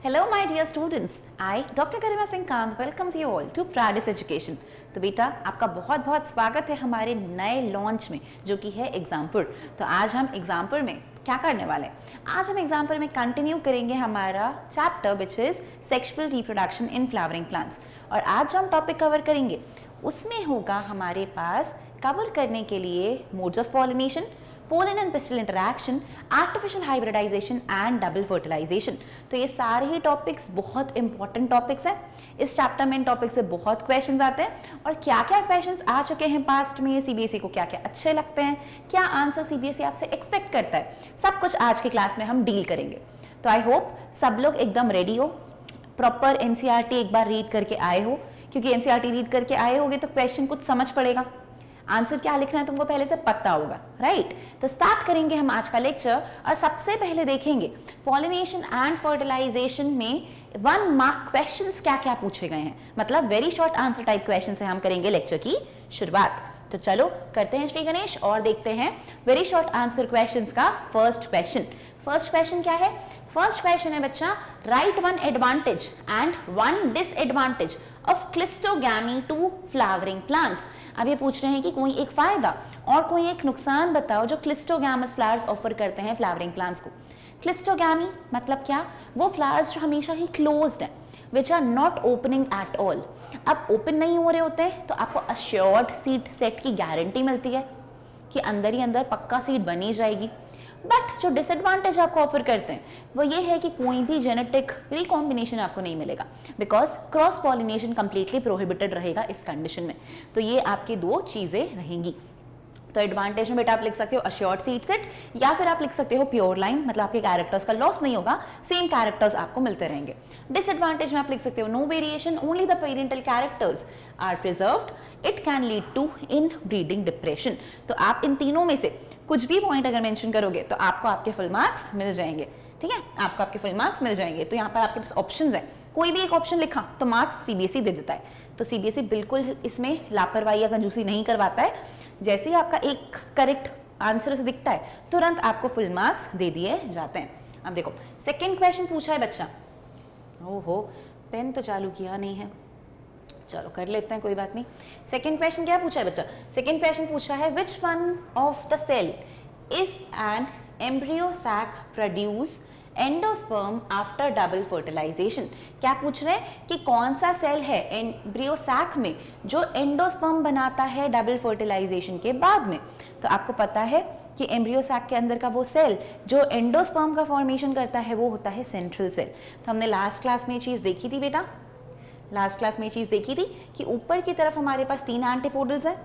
Hello my dear students, I Dr. Garima Singh Kant welcomes you all to Pradis Education। तो बेटा आपका बहुत बहुत स्वागत है हमारे नए लॉन्च में जो कि है एग्जाम्पुर। तो आज हम एग्जाम्पुर में क्या करने वाले हैं? आज हम एग्जाम्पुर में कंटिन्यू करेंगे हमारा chapter which is sexual reproduction in flowering plants. और आज जो हम टॉपिक कवर करेंगे उसमें होगा हमारे पास कवर करने के लिए modes of pollination, pollen and pistil interaction, artificial hybridisation and double fertilisation. तो ये सारे ही टॉपिक्स बहुत इंपॉर्टेंट टॉपिक्स हैं। इस चैप्टर में इन टॉपिक से बहुत क्वेश्चंस आते हैं और क्या क्या क्वेश्चंस आ चुके हैं पास्ट में, सीबीएसई को क्या क्या अच्छे लगते हैं, क्या आंसर सीबीएसई आपसे एक्सपेक्ट करता है, सब कुछ आज की क्लास में हम डील करेंगे। तो आई होप सब लोग एकदम रेडी हो, प्रॉपर एनसीईआरटी एक बार रीड करके आए हो, क्योंकि एनसीईआरटी रीड करके आए होगे तो क्वेश्चन कुछ समझ पड़ेगा, आंसर क्या लिखना है तुमको पहले से पता होगा, राइट? तो स्टार्ट करेंगे हम आज का लेक्चर और सबसे पहले देखेंगे पॉलिनेशन एंड फर्टिलाइजेशन में 1 मार्क क्वेश्चंस क्या क्या पूछे गए हैं, मतलब very short answer type question से हम करेंगे लेक्चर की शुरुआत। तो चलो करते हैं श्री गणेश और देखते हैं वेरी शॉर्ट आंसर क्वेश्चंस का फर्स्ट क्वेश्चन। फर्स्ट क्वेश्चन क्या है? फर्स्ट क्वेश्चन है बच्चा, right 1 advantage and 1 disadvantage of cleistogamy to flowering plants. अब ये पूछ रहे हैं कि कोई एक फायदा और कोई एक नुकसान बताओ जो क्लिस्टोगैमस फ्लावर्स ऑफर करते हैं फ्लावरिंग प्लांट्स को। क्लिस्टोगैमी मतलब क्या? वो फ्लावर्स जो हमेशा ही क्लोज्ड हैं, which are not opening at all. अब ओपन नहीं हो रहे होते हैं तो आपको अश्योर्ड सीड सेट की गारंटी मिलती है कि अंदर ही अंदर पक्का सीड बनी जाएगी। बट जो डिसएडवांटेज आपको ऑफर करते हैं वो ये है कि कोई भी जेनेटिक रिकॉम्बिनेशन आपको नहीं मिलेगा, because cross pollination completely prohibited रहेगा इस कंडीशन में। तो ये आपकी 2 चीजें रहेंगी। तो एडवांटेज में बेटा आप लिख सकते हो अश्योर्ड सीड सेट, या फिर आप लिख सकते हो प्योर लाइन, मतलब आपके कैरेक्टर्स का लॉस नहीं होगा, सेम कैरेक्टर्स आपको मिलते रहेंगे। डिसएडवांटेज में आप लिख सकते हो no variation, only the parental characters are preserved, it can lead to inbreeding depression. तो आप इन तीनों में से कुछ भी पॉइंट अगर मेंशन करोगे तो आपको आपके फुल मार्क्स मिल जाएंगे, ठीक है? आपको आपके फुल मार्क्स मिल जाएंगे। तो यहाँ पर आपके पास ऑप्शंस है, कोई भी एक ऑप्शन लिखा तो मार्क्स सीबीएसई दे देता है। तो सीबीएसई बिल्कुल इसमें लापरवाही या कंजूसी नहीं करवाता है। जैसे ही आपका एक करेक्ट आंसर उसे दिखता है तुरंत आपको फुल मार्क्स दे दिए जाते हैं। अब देखो सेकेंड क्वेश्चन पूछा है बच्चा, ओहो पेन तो चालू किया नहीं है, चलो कर लेते हैं, कोई बात नहीं। सेकंड क्वेश्चन क्या पूछा है बच्चा? सेकंड क्वेश्चन पूछा है which one of the cell is an embryo sac produce endosperm after double fertilisation. क्या पूछ रहे हैं कि कौन सा सेल है एम्ब्रियो सैक में जो एंडोस्पर्म बनाता है डबल फर्टिलाइजेशन के बाद में। तो आपको पता है कि एम्ब्रियो सैक के अंदर का वो सेल जो एंडोस्पर्म का फॉर्मेशन करता है वो होता है सेंट्रल सेल। तो हमने लास्ट क्लास में ये चीज देखी थी बेटा, लास्ट क्लास में ये चीज देखी थी कि ऊपर की तरफ हमारे पास 3 एंटीपोडल्स हैं,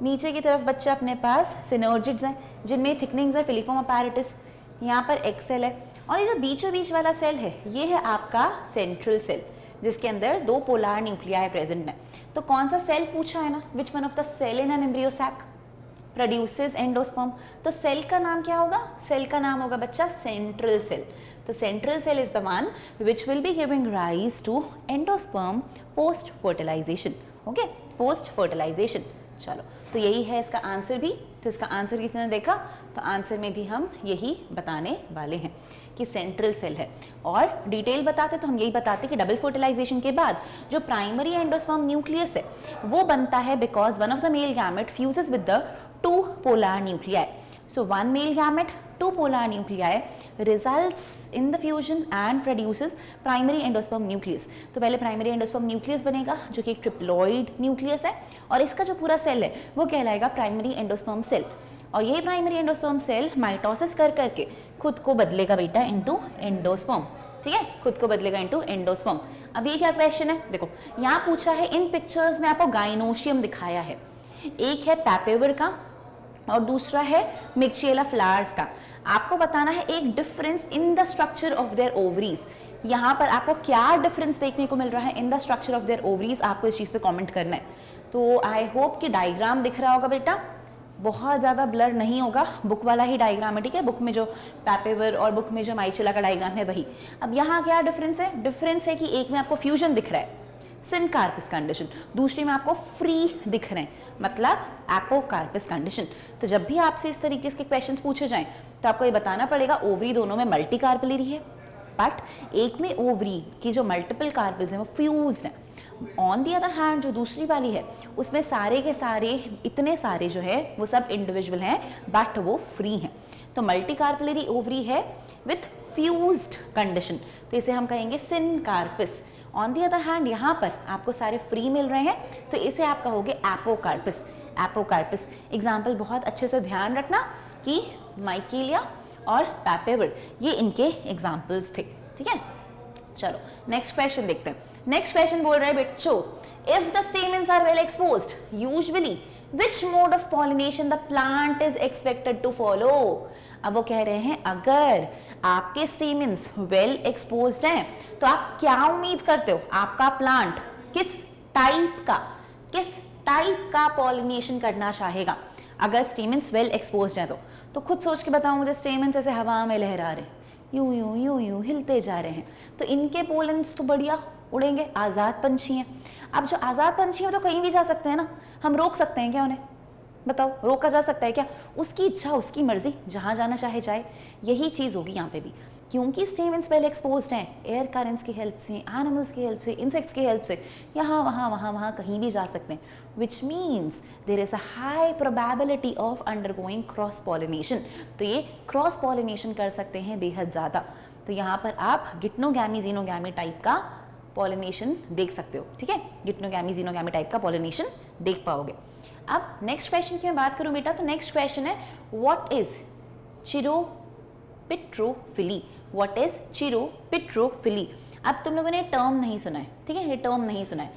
नीचे की तरफ बच्चा अपने पास सिनर्जिड्स हैं जिनमें थिकनिंग्स है फिलिफॉर्म अपैरेटस, यहाँ पर एक्सेल है, और ये जो बीचों बीच वाला सेल है ये है आपका सेंट्रल सेल जिसके अंदर 2 पोलर न्यूक्लियाई प्रेजेंट है। तो कौन सा सेल पूछा है ना, which one of the cell in an embryo sac produces endosperm. तो सेल का नाम क्या होगा? सेल का नाम होगा बच्चा सेंट्रल सेल। तो central cell is the one which will be giving rise to endosperm post fertilization, okay, post fertilisation. चलो तो यही है इसका आंसर भी। तो इसका आंसर किसने देखा? तो आंसर में भी हम यही बताने वाले हैं कि सेंट्रल सेल है। और डिटेल बताते तो हम यही बताते कि डबल फर्टिलाइजेशन के बाद जो प्राइमरी एंडोस्पर्म न्यूक्लियस है वो बनता है because one of the male gamete fuses with the 2 polar nuclei. So 1 male gamete, 2 polar nuclei results in the fusion and produces primary endosperm nucleus. तो पहले प्राइमरी एंडोस्पर्म न्यूक्लियस बनेगा जो कि एक ट्रिप्लॉइड न्यूक्लियस है, और इसका जो पूरा सेल है वो कहलाएगा प्राइमरी एंडोस्पर्म सेल। और यही प्राइमरी एंडोस्पर्म सेल माइटोसिस कर करके खुद को बदलेगा बेटा इनटू एंडोस्पर्म, ठीक है? खुद को बदलेगा इनटू एंडोस्पर्म। अब ये क्या क्वेश्चन है? देखो यहाँ पूछा है, इन पिक्चर्स में आपको गाइनोशियम दिखाया है, एक है पैपेवर का और दूसरा है मिक्सिएला फ्लावर्स का। आपको बताना है एक difference in the structure of their ovaries. यहाँ पर आपको क्या डिफरेंस देखने को मिल रहा है in the structure of their ovaries, आपको इस चीज पे कमेंट करना है। तो आई होप कि डायग्राम दिख रहा होगा बेटा, बहुत ज्यादा ब्लर नहीं होगा, बुक वाला ही डायग्राम है, ठीक है? बुक में जो पैपेवर और बुक में जो माइचेला का डायग्राम है वही। अब यहाँ क्या डिफरेंस है? डिफरेंस है कि एक में आपको फ्यूजन दिख रहा है सिनकार्पिस कंडीशन, दूसरी में आपको फ्री दिख रहे हैं मतलब एपोकार्पिस कंडीशन। तो जब भी आपसे इस तरीके के क्वेश्चंस पूछे जाएं तो आपको ये बताना पड़ेगा ओवरी दोनों में मल्टी कार्पेलरी है बट एक में ओवरी की जो मल्टीपल कार्पेल्स हैं वो फ्यूज्ड हैं। ऑन दी अदर हैंड जो दूसरी वाली है उसमें सारे के सारे इतने सारे जो है वो सब इंडिविजुअल हैं बट वो फ्री हैं। तो मल्टी कार्पेलरी ओवरी है विथ फ्यूज्ड कंडीशन, तो इसे हम कहेंगे सिनकार्पिस। ऑन दी अदर हैंड यहाँ पर आपको सारे फ्री मिल रहे हैं तो इसे आप कहोगे एपोकार्पिस। एपोकार्पिस एग्जाम्पल बहुत अच्छे से ध्यान रखना कि माइकेलिया और पैपेवर ये इनके एग्जाम्पल्स थे, ठीक है। चलो नेक्स्ट क्वेश्चन देखते हैं। नेक्स्ट क्वेश्चन बोल रहा है बच्चों, if the stamens are well exposed usually which mode of pollination the plant is expected to follow. अब वो कह रहे हैं अगर आपके स्टेमेंस वेल एक्सपोज्ड हैं तो आप क्या उम्मीद करते हो आपका प्लांट किस टाइप का पॉलिनेशन करना चाहेगा। अगर स्टेमेंस वेल एक्सपोज्ड हैं तो खुद सोच के बताओ मुझे, स्टेमेंस ऐसे हवा में लहरा रहे यूं यूं यूं यूं हिलते जा रहे हैं तो इनके पोलेंस तो बढ़िया उड़ेंगे, आज़ाद पंछी हैं। अब जो आज़ाद पंछी हैं तो कहीं भी जा सकते हैं ना, हम रोक सकते हैं क्या उन्हें? बताओ रोका जा सकता है क्या? उसकी इच्छा उसकी मर्जी, जहाँ जाना चाहे जाए। यही चीज़ होगी यहाँ पे भी, क्योंकि स्टेमेंस वेल एक्सपोज्ड हैं, एयर करेंट्स की हेल्प से, एनिमल्स की हेल्प से, इंसेक्ट्स की हेल्प से यहाँ वहाँ कहीं भी जा सकते हैं, which means there is a high probability of undergoing cross pollination. तो ये क्रॉस पॉलिनेशन कर सकते हैं बेहद ज़्यादा। तो यहाँ पर आप गिट्नोगैमी जीनोगैमी टाइप का पॉलिनेशन देख सकते हो, ठीक है। गिट्नोगैमी जीनोगैमी टाइप का पॉलिनेशन देख पाओगे। अब नेक्स्ट क्वेश्चन की मैं बात करूं बेटा तो नेक्स्ट क्वेश्चन है what is chiropterophily. What is chiropterophily. अब तुम लोगों ने टर्म नहीं सुना है, ठीक है, ये टर्म नहीं सुना है,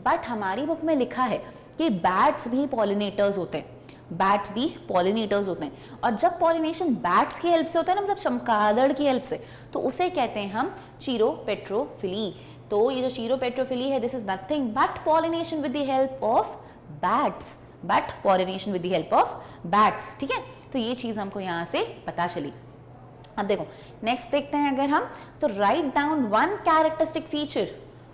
बट हमारी बुक में लिखा है कि बैट्स भी पॉलिनेटर्स होते हैं, बैट्स भी पॉलिनेटर्स होते हैं। और जब पॉलिनेशन बैट्स की हेल्प से होता है ना, मतलब चमगादड़ की हेल्प से, तो उसे कहते हैं हम चिरोपेट्रोफिली। तो ये जो चिरोपेट्रोफिली है this is nothing but pollination with the help of bats, but pollination with the help of bats, ठीक है। तो ये चीज हमको यहाँ से पता चली। अब देखो नेक्स्ट देखते हैं अगर हम, तो write down one characteristic feature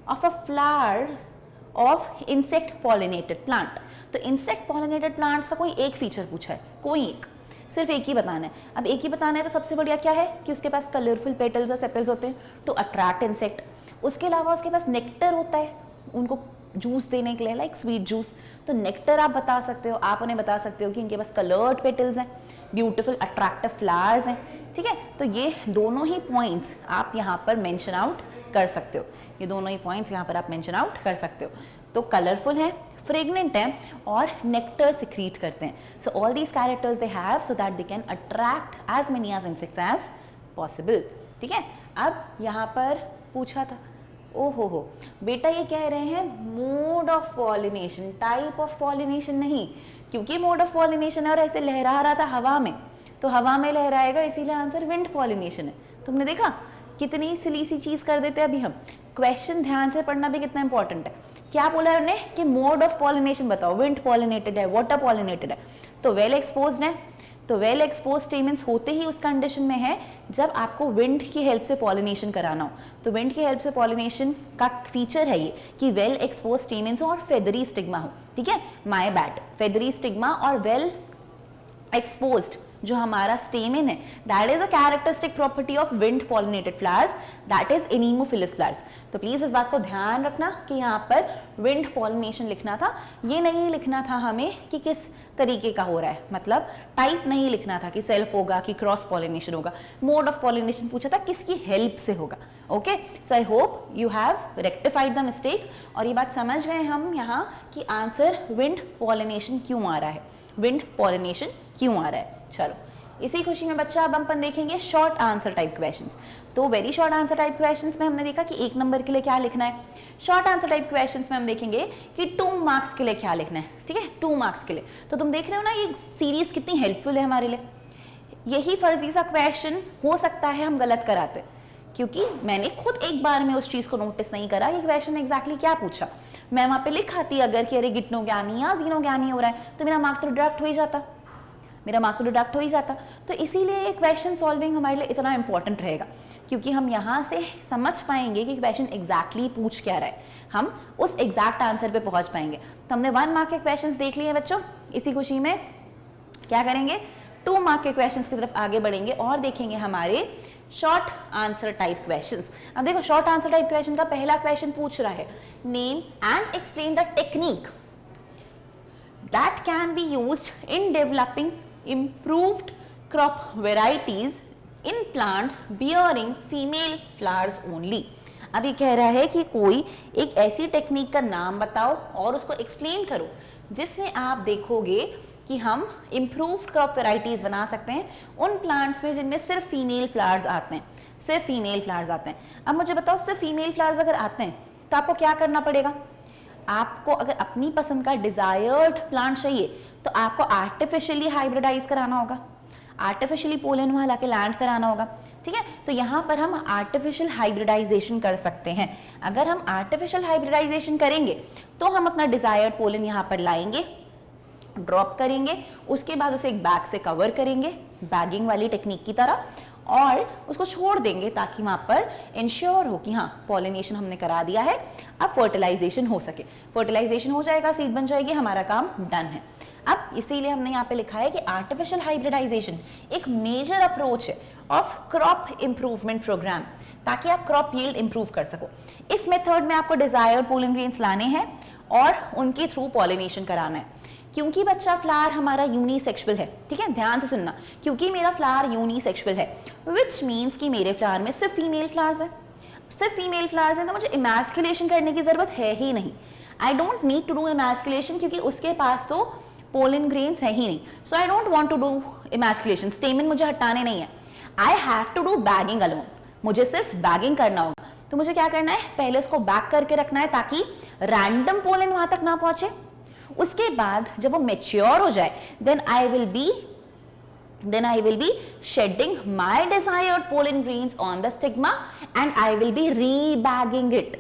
of a flowers of insect pollinated plant. तो इंसेक्ट पॉलिनेटेड प्लांट्स का कोई एक फीचर पूछा है, कोई एक, सिर्फ एक ही बताना है। अब एक ही बताना है तो सबसे बढ़िया क्या है कि उसके पास कलरफुल पेटल्स और सेपल्स होते हैं टू अट्रैक्ट इंसेक्ट। उसके अलावा उसके पास नेक्टर होता है उनको जूस देने के लिए, लाइक स्वीट जूस। तो नेक्टर आप बता सकते हो, आप उन्हें बता सकते हो कि इनके पास कलर्ड पेटल्स हैं, ब्यूटीफुल अट्रैक्टिव फ्लावर्स हैं, ठीक है। तो ये दोनों ही पॉइंट्स आप यहाँ पर मेंशन आउट कर सकते हो, ये दोनों ही पॉइंट्स यहाँ पर आप मेंशन आउट कर सकते हो। तो कलरफुल है, फ्रेगनेंट है और नेक्टर सिक्रीट करते हैं। So all these characters they have so that they can attract as many as insects as possible, ठीक है। अब यहाँ पर पूछा था, ओहो बेटा ये कह रहे हैं mode of pollination, type of pollination नहीं, क्योंकि मोड ऑफ पॉलिनेशन है और ऐसे लहरा रहा था हवा में, तो हवा में लहराएगा, इसीलिए आंसर विंड पॉलिनेशन है। तुमने देखा कितनी सिली सी चीज कर देते हैं अभी हम। क्वेश्चन ध्यान से पढ़ना भी कितना इंपॉर्टेंट है। क्या बोला है उन्हें कि मोड ऑफ पॉलिनेशन बताओ, विंड पॉलिनेटेड है, वाटर पॉलिनेटेड है, तो वेल एक्सपोज्ड है। तो वेल एक्सपोज स्टेमेंस होते ही उस कंडीशन में है जब आपको विंड की हेल्प से पॉलिनेशन कराना हो। तो विंड की हेल्प से पॉलिनेशन का फीचर है ये कि वेल एक्सपोज स्टेमेंस हो और फेदरी स्टिग्मा हो, ठीक है। माय बैड, फेदरी स्टिग्मा और वेल एक्सपोज्ड जो हमारा स्टेमेन है that is a characteristic property of wind pollinated flowers, that is anemophilous flowers. तो प्लीज इस बात को ध्यान रखना कि यहाँ पर विंड पॉलिनेशन लिखना था, ये नहीं लिखना था हमें कि किस तरीके का हो रहा है, मतलब टाइप नहीं लिखना था कि सेल्फ होगा कि क्रॉस पॉलिनेशन होगा। मोड ऑफ पॉलिनेशन पूछा था किसकी हेल्प से होगा। Okay, so I hope you have rectified the mistake और ये बात समझ गए हम यहाँ कि आंसर विंड पॉलिनेशन क्यों आ रहा है, विंड पॉलिनेशन क्यों आ रहा है। चलो इसी खुशी में बच्चा अब हम देखेंगे शॉर्ट आंसर टाइप क्वेश्चंस। तो very short answer type questions में हमने देखा कि 1 नंबर के लिए क्या लिखना है। शॉर्ट आंसर टाइप क्वेश्चंस में हम देखेंगे कि 2 मार्क्स के लिए क्या लिखना है, ठीक है, 2 मार्क्स के लिए। तो तुम देख रहे हो ना ये सीरीज कितनी हेल्पफुल है हमारे लिए। यही फर्जी सा क्वेश्चन हो सकता है हम गलत कराते, क्योंकि मैंने खुद एक बार में उस चीज को नोटिस नहीं करा कि क्वेश्चन एग्जैक्टली क्या पूछा। मैं वहां पे लिख आती अगर कि अरे गिट्नोगैमी या जीनोगैमी हो रहा है तो मेरा मार्क तो डिडक्ट हो ही जाता, मेरा मार्क तो डिडक्ट हो ही जाता। तो इसीलिए ये क्वेश्चन सॉल्विंग हमारे लिए इतना इंपॉर्टेंट रहेगा, क्योंकि हम यहाँ से समझ पाएंगे कि क्वेश्चन एग्जैक्टली पूछ क्या रहा है, हम उस एग्जैक्ट आंसर पे पहुंच पाएंगे। तो हमने 1 मार्क के क्वेश्चंस देख लिए बच्चों। इसी खुशी में क्या करेंगे, 2 मार्क के क्वेश्चंस की तरफ आगे बढ़ेंगे और देखेंगे हमारे शॉर्ट आंसर टाइप क्वेश्चंस। अब देखो शॉर्ट आंसर टाइप क्वेश्चन का पहला क्वेश्चन पूछ रहा है, name and explain the technique that can be used in developing improved crop varieties in plants bearing female flowers only। अब ये कह रहा है कि कोई एक ऐसी टेक्निक का नाम बताओ और उसको एक्सप्लेन करो जिसमें आप देखोगे कि हम इम्प्रूव्ड क्रॉप वेराइटीज बना सकते हैं उन प्लांट्स में जिनमें सिर्फ फीमेल फ्लावर्स आते हैं, सिर्फ फीमेल फ्लावर्स आते हैं। अब मुझे बताओ सिर्फ फीमेल फ्लावर्स अगर आते हैं तो आपको क्या करना पड़ेगा? आपको अगर अपनी पसंद का डिजायर्ड प्लांट चाहिए तो आपको आर्टिफिशियली हाइब्रिडाइज कराना होगा, आर्टिफिशियली पोलन वहां लाके लैंड कराना होगा। ठीक है, तो यहाँ पर हम आर्टिफिशियल हाइब्रिडाइजेशन कर सकते हैं। अगर हम आर्टिफिशियल हाइब्रिडाइजेशन करेंगे तो हम अपना डिजायर्ड पोलन यहाँ पर लाएंगे, ड्रॉप करेंगे, उसके बाद उसे एक बैग से कवर करेंगे बैगिंग वाली टेक्निक की तरह और उसको छोड़ देंगे ताकि वहां पर इंश्योर हो कि हाँ पॉलिनेशन हमने करा दिया है, अब फर्टिलाइजेशन हो सके। फर्टिलाइजेशन हो जाएगा, सीड बन जाएगी, हमारा काम डन है। अब इसीलिए हमने यहाँ पे लिखा है कि आर्टिफिशियल हाइब्रिडाइजेशन एक मेजर अप्रोच है ऑफ क्रॉप इंप्रूवमेंट प्रोग्राम, ताकि आप क्रॉप यील्ड इंप्रूव कर सको। इस मेथड में आपको डिजायर्ड पोलन ग्रेन्स लाने हैं और उनके थ्रू पॉलिनेशन कराना है। क्योंकि बच्चा फ्लावर हमारा यूनिसेक्सुअल है, ठीक है, ध्यान से सुनना, क्योंकि मेरा फ्लावर यूनिसेक्सुअल है विच मीन्स कि मेरे फ्लावर में सिर्फ फीमेल फ्लावर्स है, सिर्फ फीमेल फ्लावर्स हैं, तो मुझे इमैस्कुलेशन करने की जरूरत है ही नहीं। I don't need to do emasculation क्योंकि उसके पास तो पोलन ग्रेन्स है ही नहीं। So I don't want to do emasculation, stamen मुझे हटाने नहीं है। I have to do bagging alone, मुझे सिर्फ बैगिंग करना होगा। तो मुझे क्या करना है, पहले उसको बैक करके रखना है ताकि रैंडम पोलन वहां तक ना पहुंचे। उसके बाद जब वो मेच्योर हो जाए then I will be shedding my desired pollen grains on the stigma and I will be rebagging it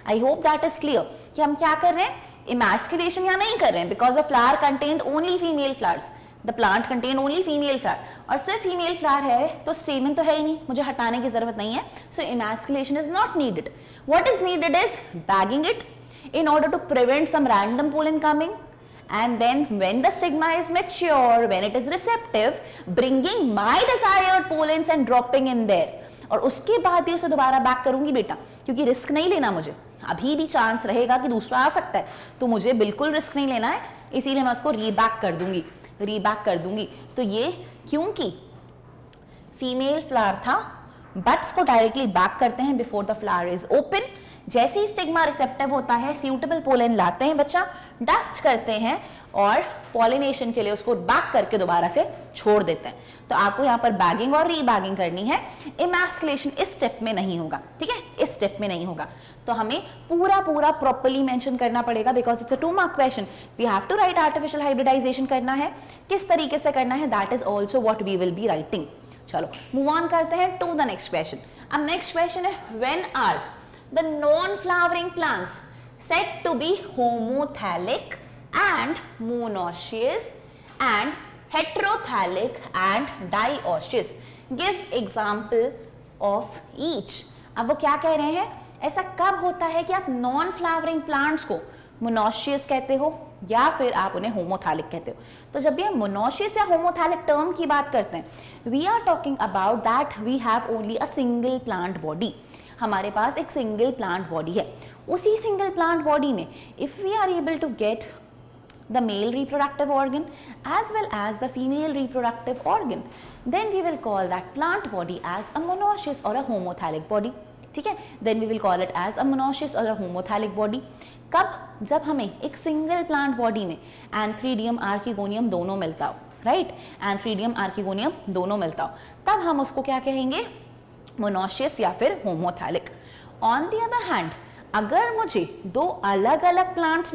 I hope that is clear कि हम क्या कर रहे हैं, emasculation यहाँ नहीं कर रहे हैं because the flower contained only female flowers, the plant contained only female flower और सिर्फ female flower है तो stamen तो है ही नहीं, मुझे हटाने की जरूरत नहीं है। So emasculation is not needed. What is needed is bagging it in order to prevent some random pollen coming, and then when the stigma is mature, when it is receptive, bringing my desired pollens and dropping in there। और उसके बाद भी उसे दोबारा back करूंगी बेटा, क्योंकि risk नहीं लेना मुझे, अभी भी चांस रहेगा कि दूसरा आ सकता है, तो मुझे बिल्कुल रिस्क नहीं लेना है, इसीलिए मैं उसको रीबैक कर दूंगी। तो ये क्योंकि फीमेल फ्लावर था, बट्स को डायरेक्टली बैक करते हैं before the flower is open. जैसे ही स्टिग्मा रिसेप्टिव होता है, सूटेबल पोलन लाते हैं बच्चा, डस्ट करते हैं और पॉलिनेशन के लिए उसको बैक करके दोबारा से छोड़ देते हैं। तो आपको यहाँ पर बैगिंग और रीबैगिंग करनी है, इमैस्कुलेशन इस स्टेप में नहीं होगा, ठीक है, इस स्टेप में नहीं होगा। तो हमें पूरा प्रॉपर्ली मेंशन करना पड़ेगा because it's a 2 mark question. We have to write artificial hybridisation करना है, किस तरीके से करना है, that is also what we will be writing. चलो मूव ऑन करते हैं टू द नेक्स्ट क्वेश्चन। अब नेक्स्ट क्वेश्चन है, when are the non-flowering plants said to be homothallic and monoecious and heterothallic and dioecious? Give example of each। अब वो क्या कह रहे हैं, ऐसा कब होता है कि आप नॉन फ्लावरिंग प्लांट्स को मोनोशियस कहते हो या फिर आप उन्हें होमोथैलिक कहते हो। तो जब भी हम मोनोशियस या होमोथैलिक टर्म की बात करते हैं, we are talking about that we have only a single plant body, हमारे पास एक सिंगल प्लांट बॉडी है। उसी सिंगल प्लांट बॉडी में if we are able to get the male reproductive organ as well as the female reproductive organ, then we will call that plant body as a monoecious or a homothallic body। ठीक है, then we will call it as a monoecious or a homothallic body। कब, जब हमें एक single plant body में antheridium archegonium दोनों मिलता हो, राइट, एंथ्रीडियम आर्किगोनियम दोनों मिलता हो, तब हम उसको क्या कहेंगे, मोनोशियस या फिर homothallic. On the other hand, अगर मुझे दो अलग अलग प्लांट्स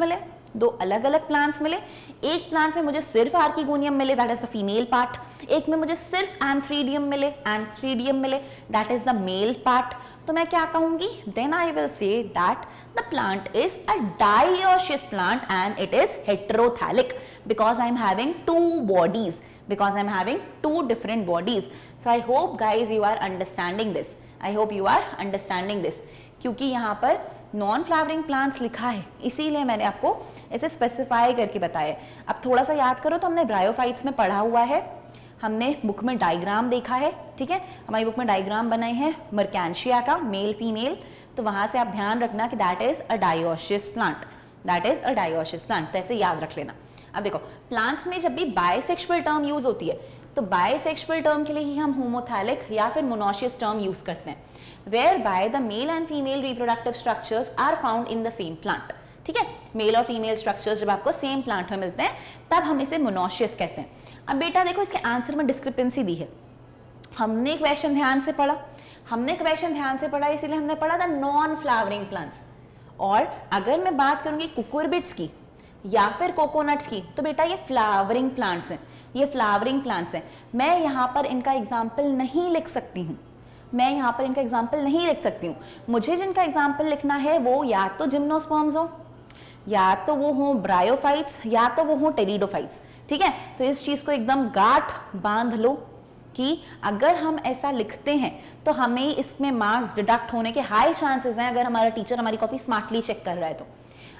मिले, एक प्लांट में मुझे सिर्फ आर्किगोनियम मिले, that is the female part, एक में मुझे सिर्फ एंथ्रीडियम मिले, that is the male part, तो मैं क्या कहूंगी, then I will say that the plant is a dioecious plant and it is heterothallic because I am having two different bodies। So I hope guys you are understanding this। क्योंकि यहाँ पर non flowering plants लिखा है, इसीलिए मैंने आपको ऐसे specify करके बताया। अब थोड़ा सा याद करो तो हमने ब्रायोफाइट्स में पढ़ा हुआ है, हमने बुक में डायग्राम देखा है, ठीक है, हमारी बुक में डायग्राम बनाए हैं मर्कैंशिया का, मेल फीमेल, तो वहां से आप ध्यान रखना कि that is a dioecious plant, that is a dioecious plant, तो ऐसे याद रख लेना। अब देखो प्लांट्स में जब भी बायसेक्सुअल टर्म यूज होती है तो बायसेक्सुअल टर्म के लिए ही हम होमोथैलिक या फिर मोनोशियस टर्म यूज करते हैं, whereby the male and female reproductive structures are found in the same plant, ठीक है, मेल और फीमेल स्ट्रक्चर्स जब आपको सेम प्लांट में मिलते हैं तब हम इसे मोनोशियस कहते हैं। अब बेटा देखो इसके आंसर में डिस्क्रिपेंसी दी है, हमने क्वेश्चन ध्यान से पढ़ा, इसीलिए हमने पढ़ा था नॉन फ्लावरिंग प्लांट्स, और अगर मैं बात करूंगी कुकुरबिट्स की या फिर कोकोनट्स की तो बेटा ये फ्लावरिंग प्लांट्स हैं, ये फ्लावरिंग प्लांट्स हैं। मैं यहाँ पर इनका एग्जाम्पल नहीं लिख सकती हूँ, मुझे जिनका एग्जाम्पल लिखना है वो या तो जिम्नोस्पर्म्स हो, या तो वो हो ब्रायोफाइट्स, या तो वो हो टेरिडोफाइट्स, ठीक है। तो इस चीज को एकदम गांठ बांध लो कि अगर हम ऐसा लिखते हैं तो हमें इसमें मार्क्स डिडक्ट होने के हाई चांसेस हैं, अगर हमारा टीचर हमारी कॉपी स्मार्टली चेक कर रहा है तो।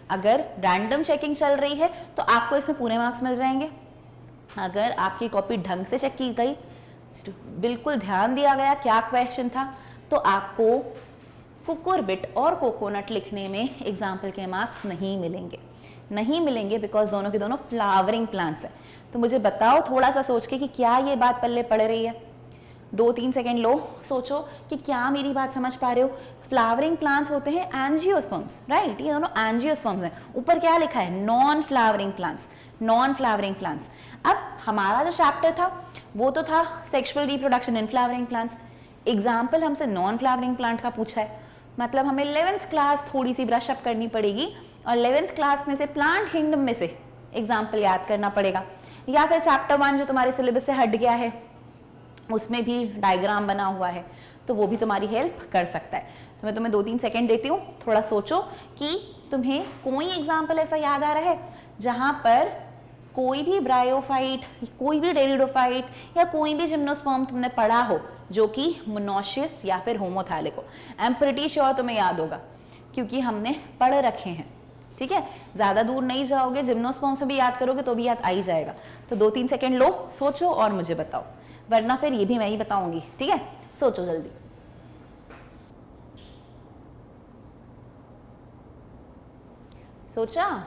अगर रैंडम चेकिंग चल रही है तो आपको इसमें पूरे मार्क्स मिल जाएंगे, अगर आपकी कॉपी ढंग से चेक की गई, बिल्कुल ध्यान दिया गया क्या क्वेश्चन था, तो आपको कुकुरबिट और कोकोनट लिखने में एग्जाम्पल के मार्क्स नहीं मिलेंगे, बिकॉज दोनों के दोनों फ्लावरिंग प्लांट्स हैं। तो मुझे बताओ थोड़ा सा सोच के कि क्या ये बात पल्ले पड़ रही है, 2-3 सेकेंड लो, सोचो कि क्या मेरी बात समझ पा रहे हो। फ्लावरिंग प्लांट्स होते हैं एंजियोस्पर्म्स, राइट, ये दोनों एंजियोस्पर्म्स हैं। ऊपर क्या लिखा है, नॉन फ्लावरिंग प्लांट्स। अब हमारा जो चैप्टर था वो तो था sexual reproduction in flowering plants, example हमसे नॉन फ्लावरिंग प्लांट का पूछा है, मतलब हमें 11th क्लास थोड़ी सी ब्रश अप करनी पड़ेगी और 11th क्लास में से प्लांट किंगडम में से एग्जाम्पल याद करना पड़ेगा, या फिर चैप्टर 1 जो तुम्हारे सिलेबस से हट गया है उसमें भी डायग्राम बना हुआ है तो वो भी तुम्हारी हेल्प कर सकता है। तो मैं तुम्हें 2-3 सेकेंड देती हूँ, थोड़ा सोचो कि तुम्हें कोई एग्जाम्पल ऐसा याद आ रहा है जहां पर कोई भी ब्रायोफाइट, कोई भी टेरिडोफाइट या कोई भी जिम्नोस्पर्म तुमने पढ़ा हो जो कि मोनोशियस या फिर होमोथैलिक हो। आई एम प्रीटी श्योर तुम्हें याद होगा क्योंकि हमने पढ़ रखे हैं, ठीक है, ज्यादा दूर नहीं जाओगे, जिम्नोस्पर्म से भी याद करोगे तो भी याद आ ही जाएगा। तो 2-3 सेकेंड लो, सोचो और मुझे बताओ, वरना फिर ये भी मैं ही बताऊंगी, ठीक है, सोचो जल्दी। सोचा?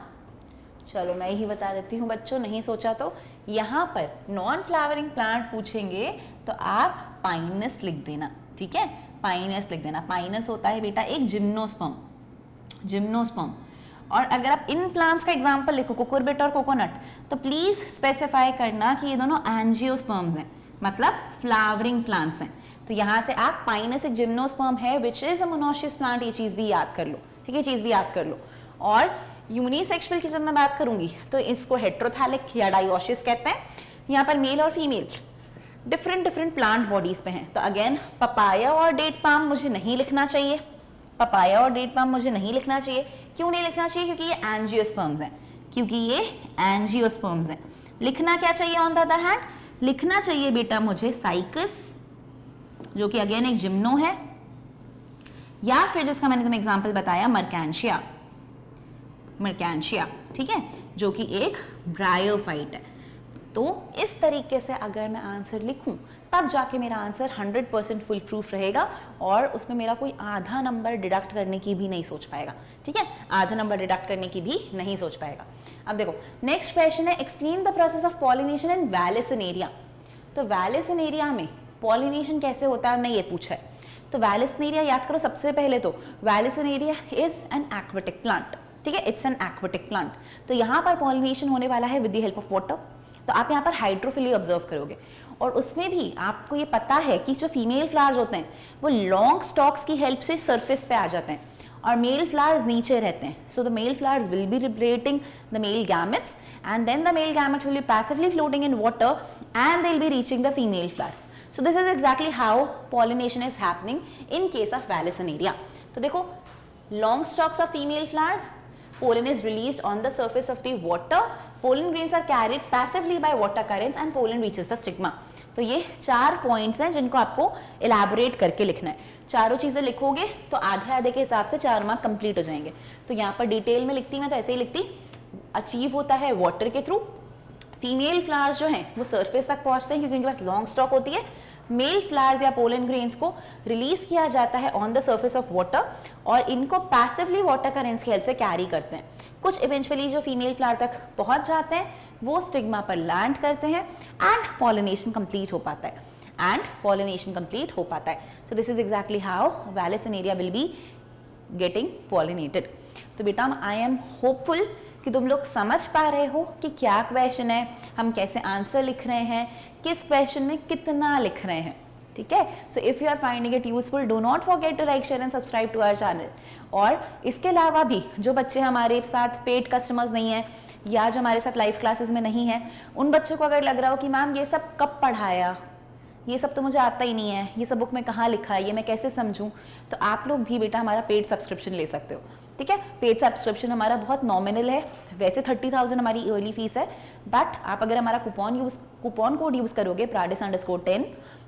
चलो मैं ही बता देती हूँ बच्चों, नहीं सोचा तो यहाँ पर नॉन फ्लावरिंग प्लांट पूछेंगे तो आप पाइनस लिख देना, ठीक है, पाइनस लिख देना। पाइनस होता है बेटा एक जिम्नोस्पर्म। और अगर आप इन प्लांट्स का एग्जांपल लिखो कुकुरबिट और कोकोनट तो प्लीज स्पेसिफाई करना कि ये दोनों एंजियोस्पर्म्स हैं, मतलब फ्लावरिंग प्लांट्स हैं। तो यहाँ से आप पाइनस एक जिम्नोस्पर्म है विच इज अ मोनोशियस प्लांट, ये चीज भी याद कर लो, ठीक है, चीज भी याद कर लो। और यूनिसेक्सुअल की जब मैं बात करूंगी तो इसको हेट्रोथैलिक या डायोसियस कहते हैं। यहाँ पर मेल और फीमेल डिफरेंट प्लांट बॉडीज पे हैं। तो अगेन पपाया और डेट पाम मुझे नहीं लिखना चाहिए, क्यों नहीं लिखना चाहिए, क्योंकि ये एंजियोस्पर्म्स हैं, लिखना क्या चाहिए ऑन द अदर हैंड, लिखना चाहिए बेटा मुझे साइकस जो कि अगेन एक जिम्नो है, या फिर जिसका मैंने तुम्हें एग्जांपल बताया मर्कैंशिया, ठीक है, जो कि एक ब्रायोफाइट है। तो इस तरीके से अगर मैं आंसर लिखूं तब जाके मेरा आंसर 100% फुल प्रूफ रहेगा और उसमें मेरा कोई आधा नंबर डिडक्ट करने की भी नहीं सोच पाएगा, ठीक है, आधा नंबर डिडक्ट करने की भी नहीं सोच पाएगा। अब देखो नेक्स्ट क्वेश्चन है, explain the process of pollination in vallisneria. तो वैलिसिनेरिया में पॉलिनेशन कैसे होता है, हमने ये पूछा है। तो वैलिसिनेरिया याद करो, सबसे पहले तो वैलिसिनेरिया इज एन एक्वेटिक प्लांट, ठीक है, इट्स एन एक्वेटिक प्लांट। तो यहाँ पर पॉलिनेशन होने वाला है with the help of water. तो आप यहाँ पर हाइड्रोफिली ऑब्जर्व करोगे और उसमें भी आपको ये पता है कि जो फीमेल फ्लावर्स होते हैं वो लॉन्ग स्टॉक्स की हेल्प से सरफेस पे आ जाते हैं और मेल फ्लावर्स नीचे रहते हैं। So the male flowers will be liberating the male gametes and then the male gametes will be passively floating in water and they will be reaching the female flower. So this is exactly how pollination is happening in case of Vallisneria. तो देखो long stalks of female flowers, pollen is released on the surface of the water, pollen grains are carried passively by water currents and pollen reaches the stigma. तो ये 4 points हैं जिनको आपको elaborate करके लिखना है। चारों चीजें लिखोगे तो आधे आधे के हिसाब से 4 मार्क कंप्लीट हो जाएंगे। तो यहाँ पर डिटेल में लिखती मैं तो ऐसे ही लिखती, अचीव होता है वाटर के थ्रू। फीमेल फ्लावर्स जो हैं वो सरफेस तक पहुंचते हैं क्योंकि उनके पास लॉन्ग स्टॉक होती है। मेल फ्लावर्स या पोलन ग्रेन्स को रिलीज किया जाता है on the surface of water और इनको पैसिवली वाटर करेंट्स की हेल्प से कैरी करते हैं। कुछ इवेंचुअली जो फीमेल फ्लावर तक पहुंच जाते हैं वो स्टिग्मा पर लैंड करते हैं एंड पॉलिनेशन कंप्लीट हो पाता है। So this is exactly how vallisneria will be getting pollinated. तो बेटा आई एम होपफुल कि तुम लोग समझ पा रहे हो कि क्या क्वेश्चन है, हम कैसे आंसर लिख रहे हैं, किस क्वेश्चन में कितना लिख रहे हैं। ठीक है, so if you are finding it useful do not forget to like share and subscribe to our channel. और इसके अलावा भी जो बच्चे हमारे साथ पेड कस्टमर्स नहीं है या जो हमारे साथ लाइव क्लासेस में नहीं है, उन बच्चों को अगर लग रहा हो कि मैम ये सब कब पढ़ाया, ये सब तो मुझे आता ही नहीं है, ये सब बुक में कहाँ लिखा है, ये मैं कैसे समझूं, तो आप लोग भी बेटा हमारा पेड सब्सक्रिप्शन ले सकते हो। ठीक है, पेड सब्सक्रिप्शन हमारा बहुत नॉमिनल है, वैसे 30,000 हमारी ईयरली फीस है, बट आप अगर हमारा कूपन कोड यूज करोगे pradis_10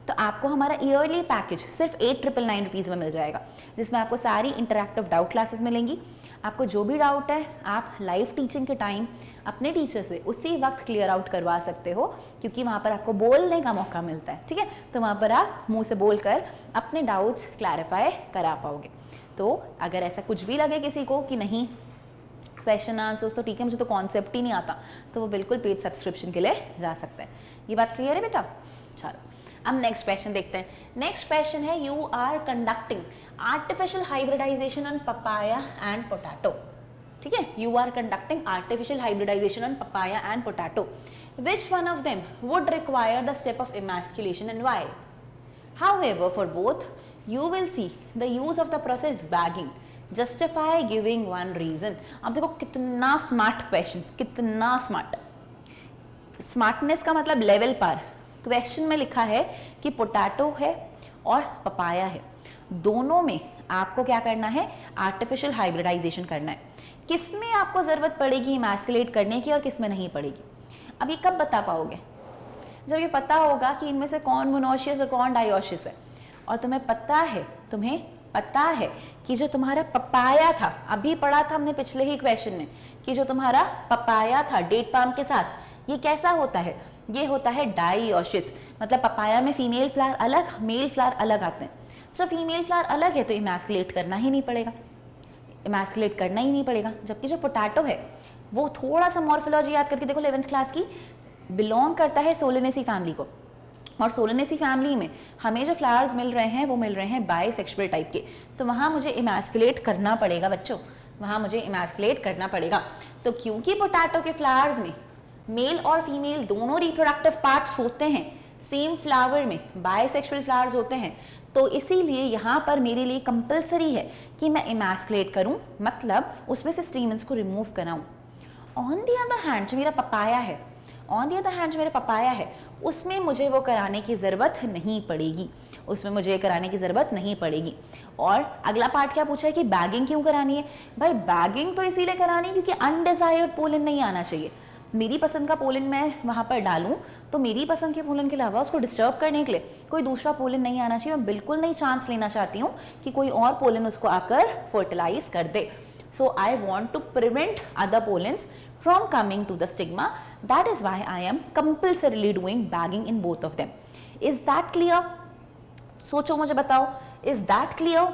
तो आपको हमारा ईयरली पैकेज सिर्फ 8,999 रुपीज़ में मिल जाएगा, जिसमें आपको सारी इंटरैक्टिव डाउट क्लासेस मिलेंगी। आपको जो भी डाउट है आप लाइव टीचिंग के टाइम अपने टीचर से उसी वक्त क्लियर आउट करवा सकते हो, क्योंकि वहाँ पर आपको बोलने का मौका मिलता है। ठीक है, तो वहाँ पर आप मुंह से बोलकर अपने डाउट्स क्लैरिफाई करा पाओगे। तो अगर ऐसा कुछ भी लगे किसी को कि नहीं क्वेश्चन आंसर्स तो ठीक है, मुझे तो कॉन्सेप्ट ही नहीं आता, तो वो बिल्कुल पेड सब्सक्रिप्शन के लिए जा सकता है। ये बात क्लियर है बेटा? चलो अब नेक्स्ट क्वेश्चन देखते हैं। नेक्स्ट क्वेश्चन है you are conducting artificial hybridisation on papaya and potato. ठीक है, you are conducting artificial hybridisation on papaya and potato, which one of them would require the step of emasculation and why? However, for both you will see the use of the process bagging. Justify giving one reason. अब देखो कितना smart question, कितना smart. Smartness का मतलब level पर। Question में लिखा है कि पोटैटो है और पपाया है, दोनों में आपको क्या करना है? आर्टिफिशियल हाइब्रिडाइजेशन करना है। किसमें आपको जरूरत पड़ेगी इमैस्कुलेट करने की और किसमें नहीं पड़ेगी? अब ये कब बता पाओगे? जब ये पता होगा कि इनमें से कौन मोनोशियस और कौन डायोशियस है। और तुम्हें पता है कि जो तुम्हारा पपाया था, अभी पढ़ा था हमने पिछले ही क्वेश्चन में, कि जो तुम्हारा पपाया था डेट पाम के साथ, ये कैसा होता है? ये होता है डाइओशियस। मतलब पपाया में फीमेल फ्लावर अलग, मेल फ्लावर अलग आते हैं। तो फीमेल फ्लावर अलग है तो इमैस्कुलेट करना ही नहीं पड़ेगा, जबकि जो पोटैटो है वो थोड़ा सा मॉर्फोलॉजी याद करके देखो 11th क्लास की, बिलोंग करता है सोलेनेसी फैमिली को। और सोलेनेसी फैमिली में हमें जो फ्लावर्स मिल रहे हैं वो मिल रहे हैं बाइसेक्सुअल टाइप के, तो वहाँ मुझे इमैस्कुलेट करना पड़ेगा बच्चों, वहाँ मुझे इमैस्कुलेट करना पड़ेगा। तो क्योंकि पोटैटो के फ्लावर्स में मेल और फीमेल दोनों रिप्रोडक्टिव पार्ट्स होते हैं, सेम फ्लावर में बाइसेक्सुअल फ्लावर्स होते हैं, तो इसीलिए यहाँ पर मेरे लिए कंपलसरी है कि मैं इमैस्कुलेट करूँ, मतलब उसमें से स्टेमन्स को रिमूव कराऊँ। ऑन द अदर हैंड जो मेरा पपाया है उसमें मुझे वो कराने की ज़रूरत नहीं पड़ेगी। और अगला पार्ट क्या पूछा है कि बैगिंग क्यों करानी है? भाई बैगिंग तो इसीलिए करानी है क्योंकि अनडिजायर्ड पोलन नहीं आना चाहिए। मेरी पसंद का पोलन मैं वहाँ पर डालूं तो मेरी पसंद के पोलन के अलावा उसको डिस्टर्ब करने के लिए कोई दूसरा पोलन नहीं आना चाहिए। मैं बिल्कुल नहीं चांस लेना चाहती हूँ कि कोई और पोलन उसको आकर फर्टिलाइज कर दे। So I want to prevent other pollens from coming to the stigma. That is why I am compulsorily doing bagging in both of them. Is that clear? सोचो मुझे बताओ, is that clear?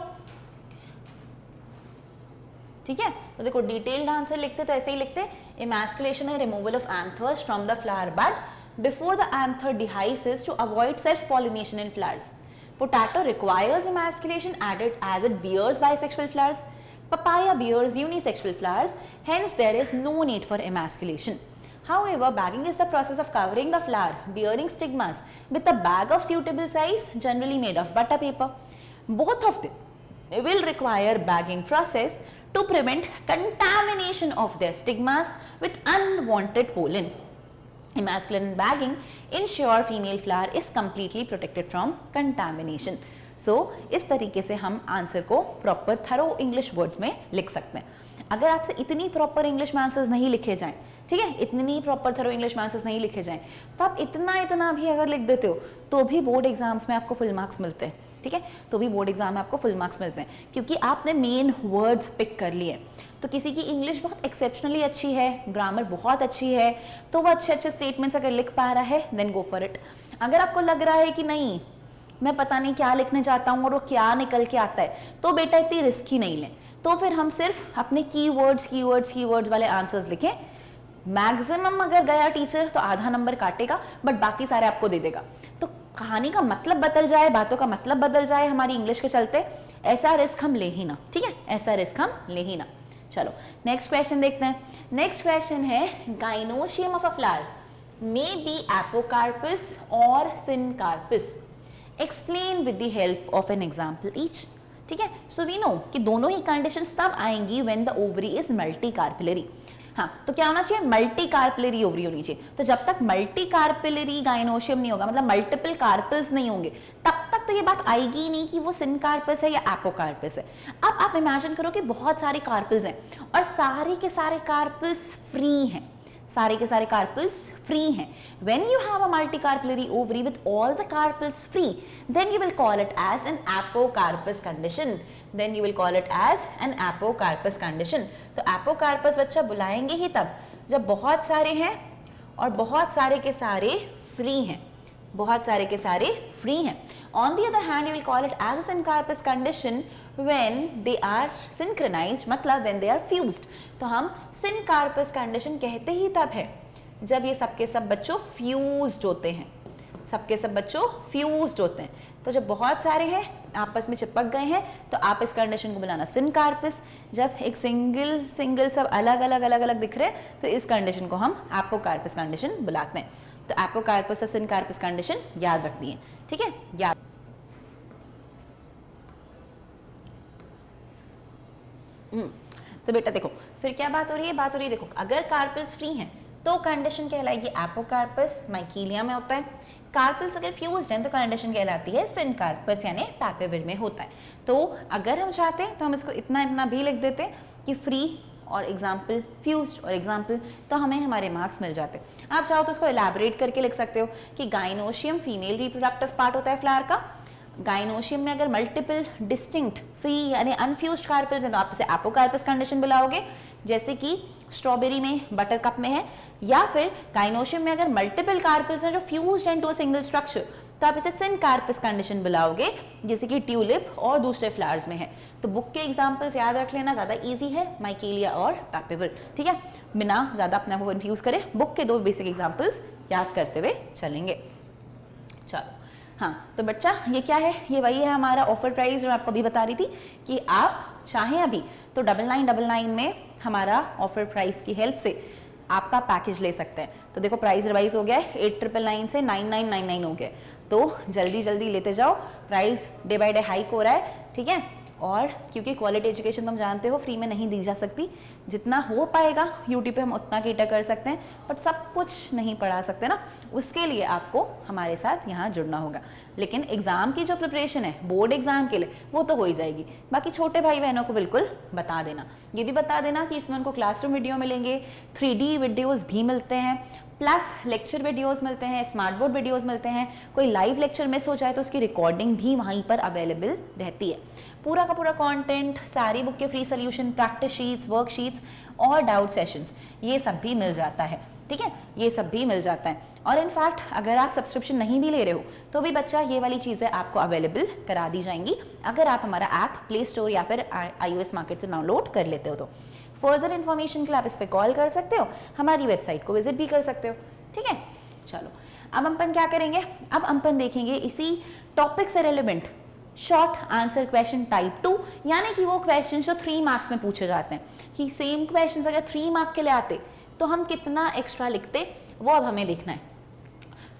ठीक है, तो देखो detailed answer लिखते तो ऐसे ही लिखते, emasculation है removal of anthers from the flower bud before the anther dehisces to avoid self-pollination in flowers. Potato requires emasculation added as it bears bisexual flowers. Papaya bears unisexual flowers, hence there is no need for emasculation. However, bagging is the process of covering the flower bearing stigmas with a bag of suitable size, generally made of butter paper. Both of them will require bagging process to prevent contamination of their stigmas with unwanted pollen. Emasculation bagging ensure female flower is completely protected from contamination. इस तरीके से हम answer को proper thorough English words में लिख सकते हैं। अगर आपसे इतनी प्रॉपर इंग्लिश में आंसर्स नहीं लिखे जाएं, ठीक है, इतनी प्रॉपर थरो इंग्लिश में आंसर्स नहीं लिखे जाएं, तो आप इतना भी अगर लिख देते हो तो भी बोर्ड एग्जाम्स में आपको फुल मार्क्स मिलते हैं। ठीक है, तो भी बोर्ड एग्जाम में आपको फुल मार्क्स मिलते हैं क्योंकि आपने मेन वर्ड्स पिक कर लिए। तो किसी की इंग्लिश बहुत एक्सेप्शनली अच्छी है, ग्रामर बहुत अच्छी है, तो वो अच्छे अच्छे स्टेटमेंट्स अगर लिख पा रहा है देन गो फॉर इट। अगर आपको लग रहा है कि नहीं मैं पता नहीं क्या लिखने जाता हूँ और वो क्या निकल के आता है, तो बेटा इतनी रिस्क ही नहीं लें, तो फिर हम सिर्फ अपने कीवर्ड्स वाले आंसर्स लिखें। मैक्सिमम अगर गया टीचर तो आधा नंबर काटेगा, बट बाकी सारे आपको दे देगा। तो कहानी का मतलब बदल जाए, बातों का मतलब बदल जाए हमारी इंग्लिश के चलते, ऐसा रिस्क हम ले ही ना, ठीक है, ऐसा रिस्क हम ले ही ना। चलो नेक्स्ट क्वेश्चन देखते हैं। नेक्स्ट क्वेश्चन है gynoecium of a flower may be apocarpous or syncarpous, explain with the help of an example each. ठीक है, सो वी नो कि दोनों ही कंडीशंस तब आएंगी when the ovary is multicarpellary. हाँ, तो क्या होना चाहिए, मल्टी कार्पिलरी ओवरी होनी चाहिए। तो जब तक मल्टी कार्पिलरी गाइनोशियम नहीं होगा, मतलब मल्टीपल कार्पल्स नहीं होंगे, तब तक तो ये बात आएगी नहीं कि वो सिनकार्पस है या एपोकार्पस है। अब आप इमेजिन करो कि बहुत सारे कार्पल्स हैं और सारे के सारे कार्पल्स फ्री हैं, सारे के सारे कार्पल्स free हैं। When you have a multicarpillary ovary with all the carpels free, then you will call it as an apocarpus condition. Then you will call it as an apocarpus condition. तो apocarpus बच्चा बुलाएंगे ही तब जब बहुत सारे हैं और बहुत सारे के सारे फ्री हैं, बहुत सारे के सारे फ्री हैं। On the other hand, you will call it as a syncarpus condition when they are synchronized, मतलब when they are fused। तो हम syncarpus condition कहते ही तब है जब ये सबके सब बच्चों फ्यूज्ड होते हैं, सबके सब बच्चों फ्यूज्ड होते हैं। तो जब बहुत सारे हैं आपस में चिपक गए हैं तो आप इस कंडीशन को बुलाना सिनकार्पस। जब एक सिंगल सब अलग अलग दिख रहे हैं तो इस कंडीशन को हम एपोकार्पस कंडीशन बुलाते हैं। तो एपोकार्पस और सिनकार्पस कंडीशन याद रखनी है, ठीक है, याद। तो बेटा देखो फिर क्या बात हो रही है, बात हो रही है देखो अगर कार्पल्स फ्री हैं तो कंडीशन कहलाएगी एपोकार्पस, माइकीलिया में होता है। कार्पल्स अगर फ्यूज्ड हैं तो कंडीशन कहलाती है सिनकार्पस यानी पैपिविर में होता है। तो अगर हम चाहते हैं तो हम इसको इतना भी लिख देते हैं कि फ्री और एग्जाम्पल, फ्यूज्ड और एग्जाम्पल, तो हमें हमारे मार्क्स मिल जाते हैं। आप चाहो तो उसको एलैबोरेट करके लिख सकते हो कि गाइनोशियम फीमेल रिप्रोडक्टिव पार्ट होता है फ्लावर का। गाइनोशियम में अगर मल्टीपल डिस्टिंक्ट फ्री यानी अनफ्यूज्ड कार्पल्स हैं तो आप इसे एपोकार्पस कंडीशन बुलाओगे, जैसे कि स्ट्रॉबेरी में, बटर कप में है। या फिर गाइनोशियम में अगर मल्टीपल कार्पल्स हैं जो fused into a single structure तो आप इसे सिनकार्पस कंडीशन बुलाओगे, जैसे कि ट्यूलिप और दूसरे फ्लावर्स में है। तो बुक के एग्जांपल्स याद रख लेना, ज़्यादा इजी है, माइकेलिया और पैपिवर, ठीक है, बिना ज़्यादा अपने आप को कंफ्यूज करे बुक के 2 बेसिक एग्जांपल्स याद करते हुए चलेंगे। चलो हाँ, तो बच्चा ये क्या है, ये वही है हमारा ऑफर प्राइस जो मैं आपको अभी बता रही थी कि आप चाहें अभी तो 9999 में हमारा ऑफर प्राइस की हेल्प से आपका पैकेज ले सकते हैं। तो देखो प्राइस रिवाइज हो गया है, 8999 से 9999 हो गया, तो जल्दी लेते जाओ, price day by day hike हो रहा है, ठीक है। और क्योंकि क्वालिटी एजुकेशन तुम जानते हो फ्री में नहीं दी जा सकती, जितना हो पाएगा यूट्यूब पे हम उतना केटर कर सकते हैं, बट सब कुछ नहीं पढ़ा सकते ना, उसके लिए आपको हमारे साथ यहाँ जुड़ना होगा। लेकिन एग्ज़ाम की जो प्रिपरेशन है बोर्ड एग्जाम के लिए वो तो हो ही जाएगी। बाकी छोटे भाई बहनों को बिल्कुल बता देना, ये भी बता देना कि इसमें उनको क्लासरूम वीडियो मिलेंगे, 3D वीडियोज़ भी मिलते हैं, प्लस लेक्चर वीडियोस मिलते हैं, स्मार्ट बोर्ड वीडियोस मिलते हैं। कोई लाइव लेक्चर मिस हो जाए तो उसकी रिकॉर्डिंग भी वहीं पर अवेलेबल रहती है। पूरा का पूरा कंटेंट, सारी बुक के free solution, practice sheets, worksheets और डाउट सेशंस, ये सब भी मिल जाता है, ठीक है, ये सब भी मिल जाता है। और इनफैक्ट अगर आप सब्सक्रिप्शन नहीं भी ले रहे हो तो भी बच्चा ये वाली चीज़ें आपको अवेलेबल करा दी जाएंगी अगर आप हमारा ऐप प्ले स्टोर या फिर iOS मार्केट से डाउनलोड कर लेते हो। तो फर्दर इन्फॉर्मेशन के लिए आप इस पर कॉल कर सकते हो, हमारी वेबसाइट को विजिट भी कर सकते हो, ठीक है। चलो अब अपन क्या करेंगे, अब अपन देखेंगे इसी टॉपिक से relevant short answer question type 2, यानी कि वो क्वेश्चन जो 3 मार्क्स में पूछे जाते हैं, कि सेम क्वेश्चन अगर 3 मार्क के लिए आते तो हम कितना एक्स्ट्रा लिखते, वो अब हमें देखना है।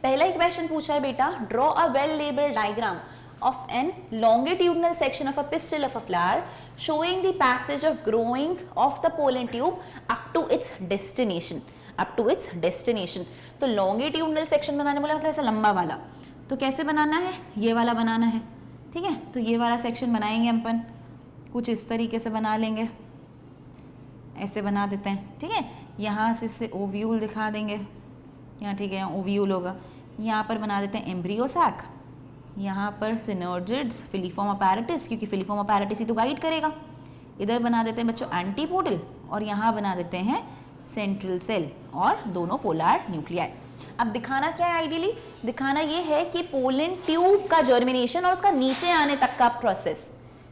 पहला ही क्वेश्चन पूछा है बेटा, draw a well labelled diagram of an longitudinal section of a pistil of a flower showing the passage of growing of the pollen tube up to its destination, up to its destination। तो longitudinal section बनाने बोला मतलब ऐसा लंबा वाला, तो कैसे बनाना है, ये वाला बनाना है, ठीक है। तो ये वाला सेक्शन बनाएंगे अपन, कुछ इस तरीके से बना लेंगे, ऐसे बना देते हैं, ठीक है। यहाँ से इसे ओव्यूल दिखा देंगे, यहाँ ठीक है, यहाँ ओव्यूल होगा, यहाँ पर बना देते हैं एम्ब्रियो सैक, यहाँ पर सिनर्जिड्स, फिलीफॉर्म अपैरेटस, क्योंकि फिलीफॉर्म अपैरेटस ही तो गाइड करेगा। इधर बना देते हैं बच्चों एंटीपोडल और यहाँ बना देते हैं सेंट्रल सेल और दोनों पोलर न्यूक्लियाई। अब दिखाना क्या है आइडियली, दिखाना ये है कि पोलन ट्यूब का जर्मिनेशन और उसका नीचे आने तक का प्रोसेस,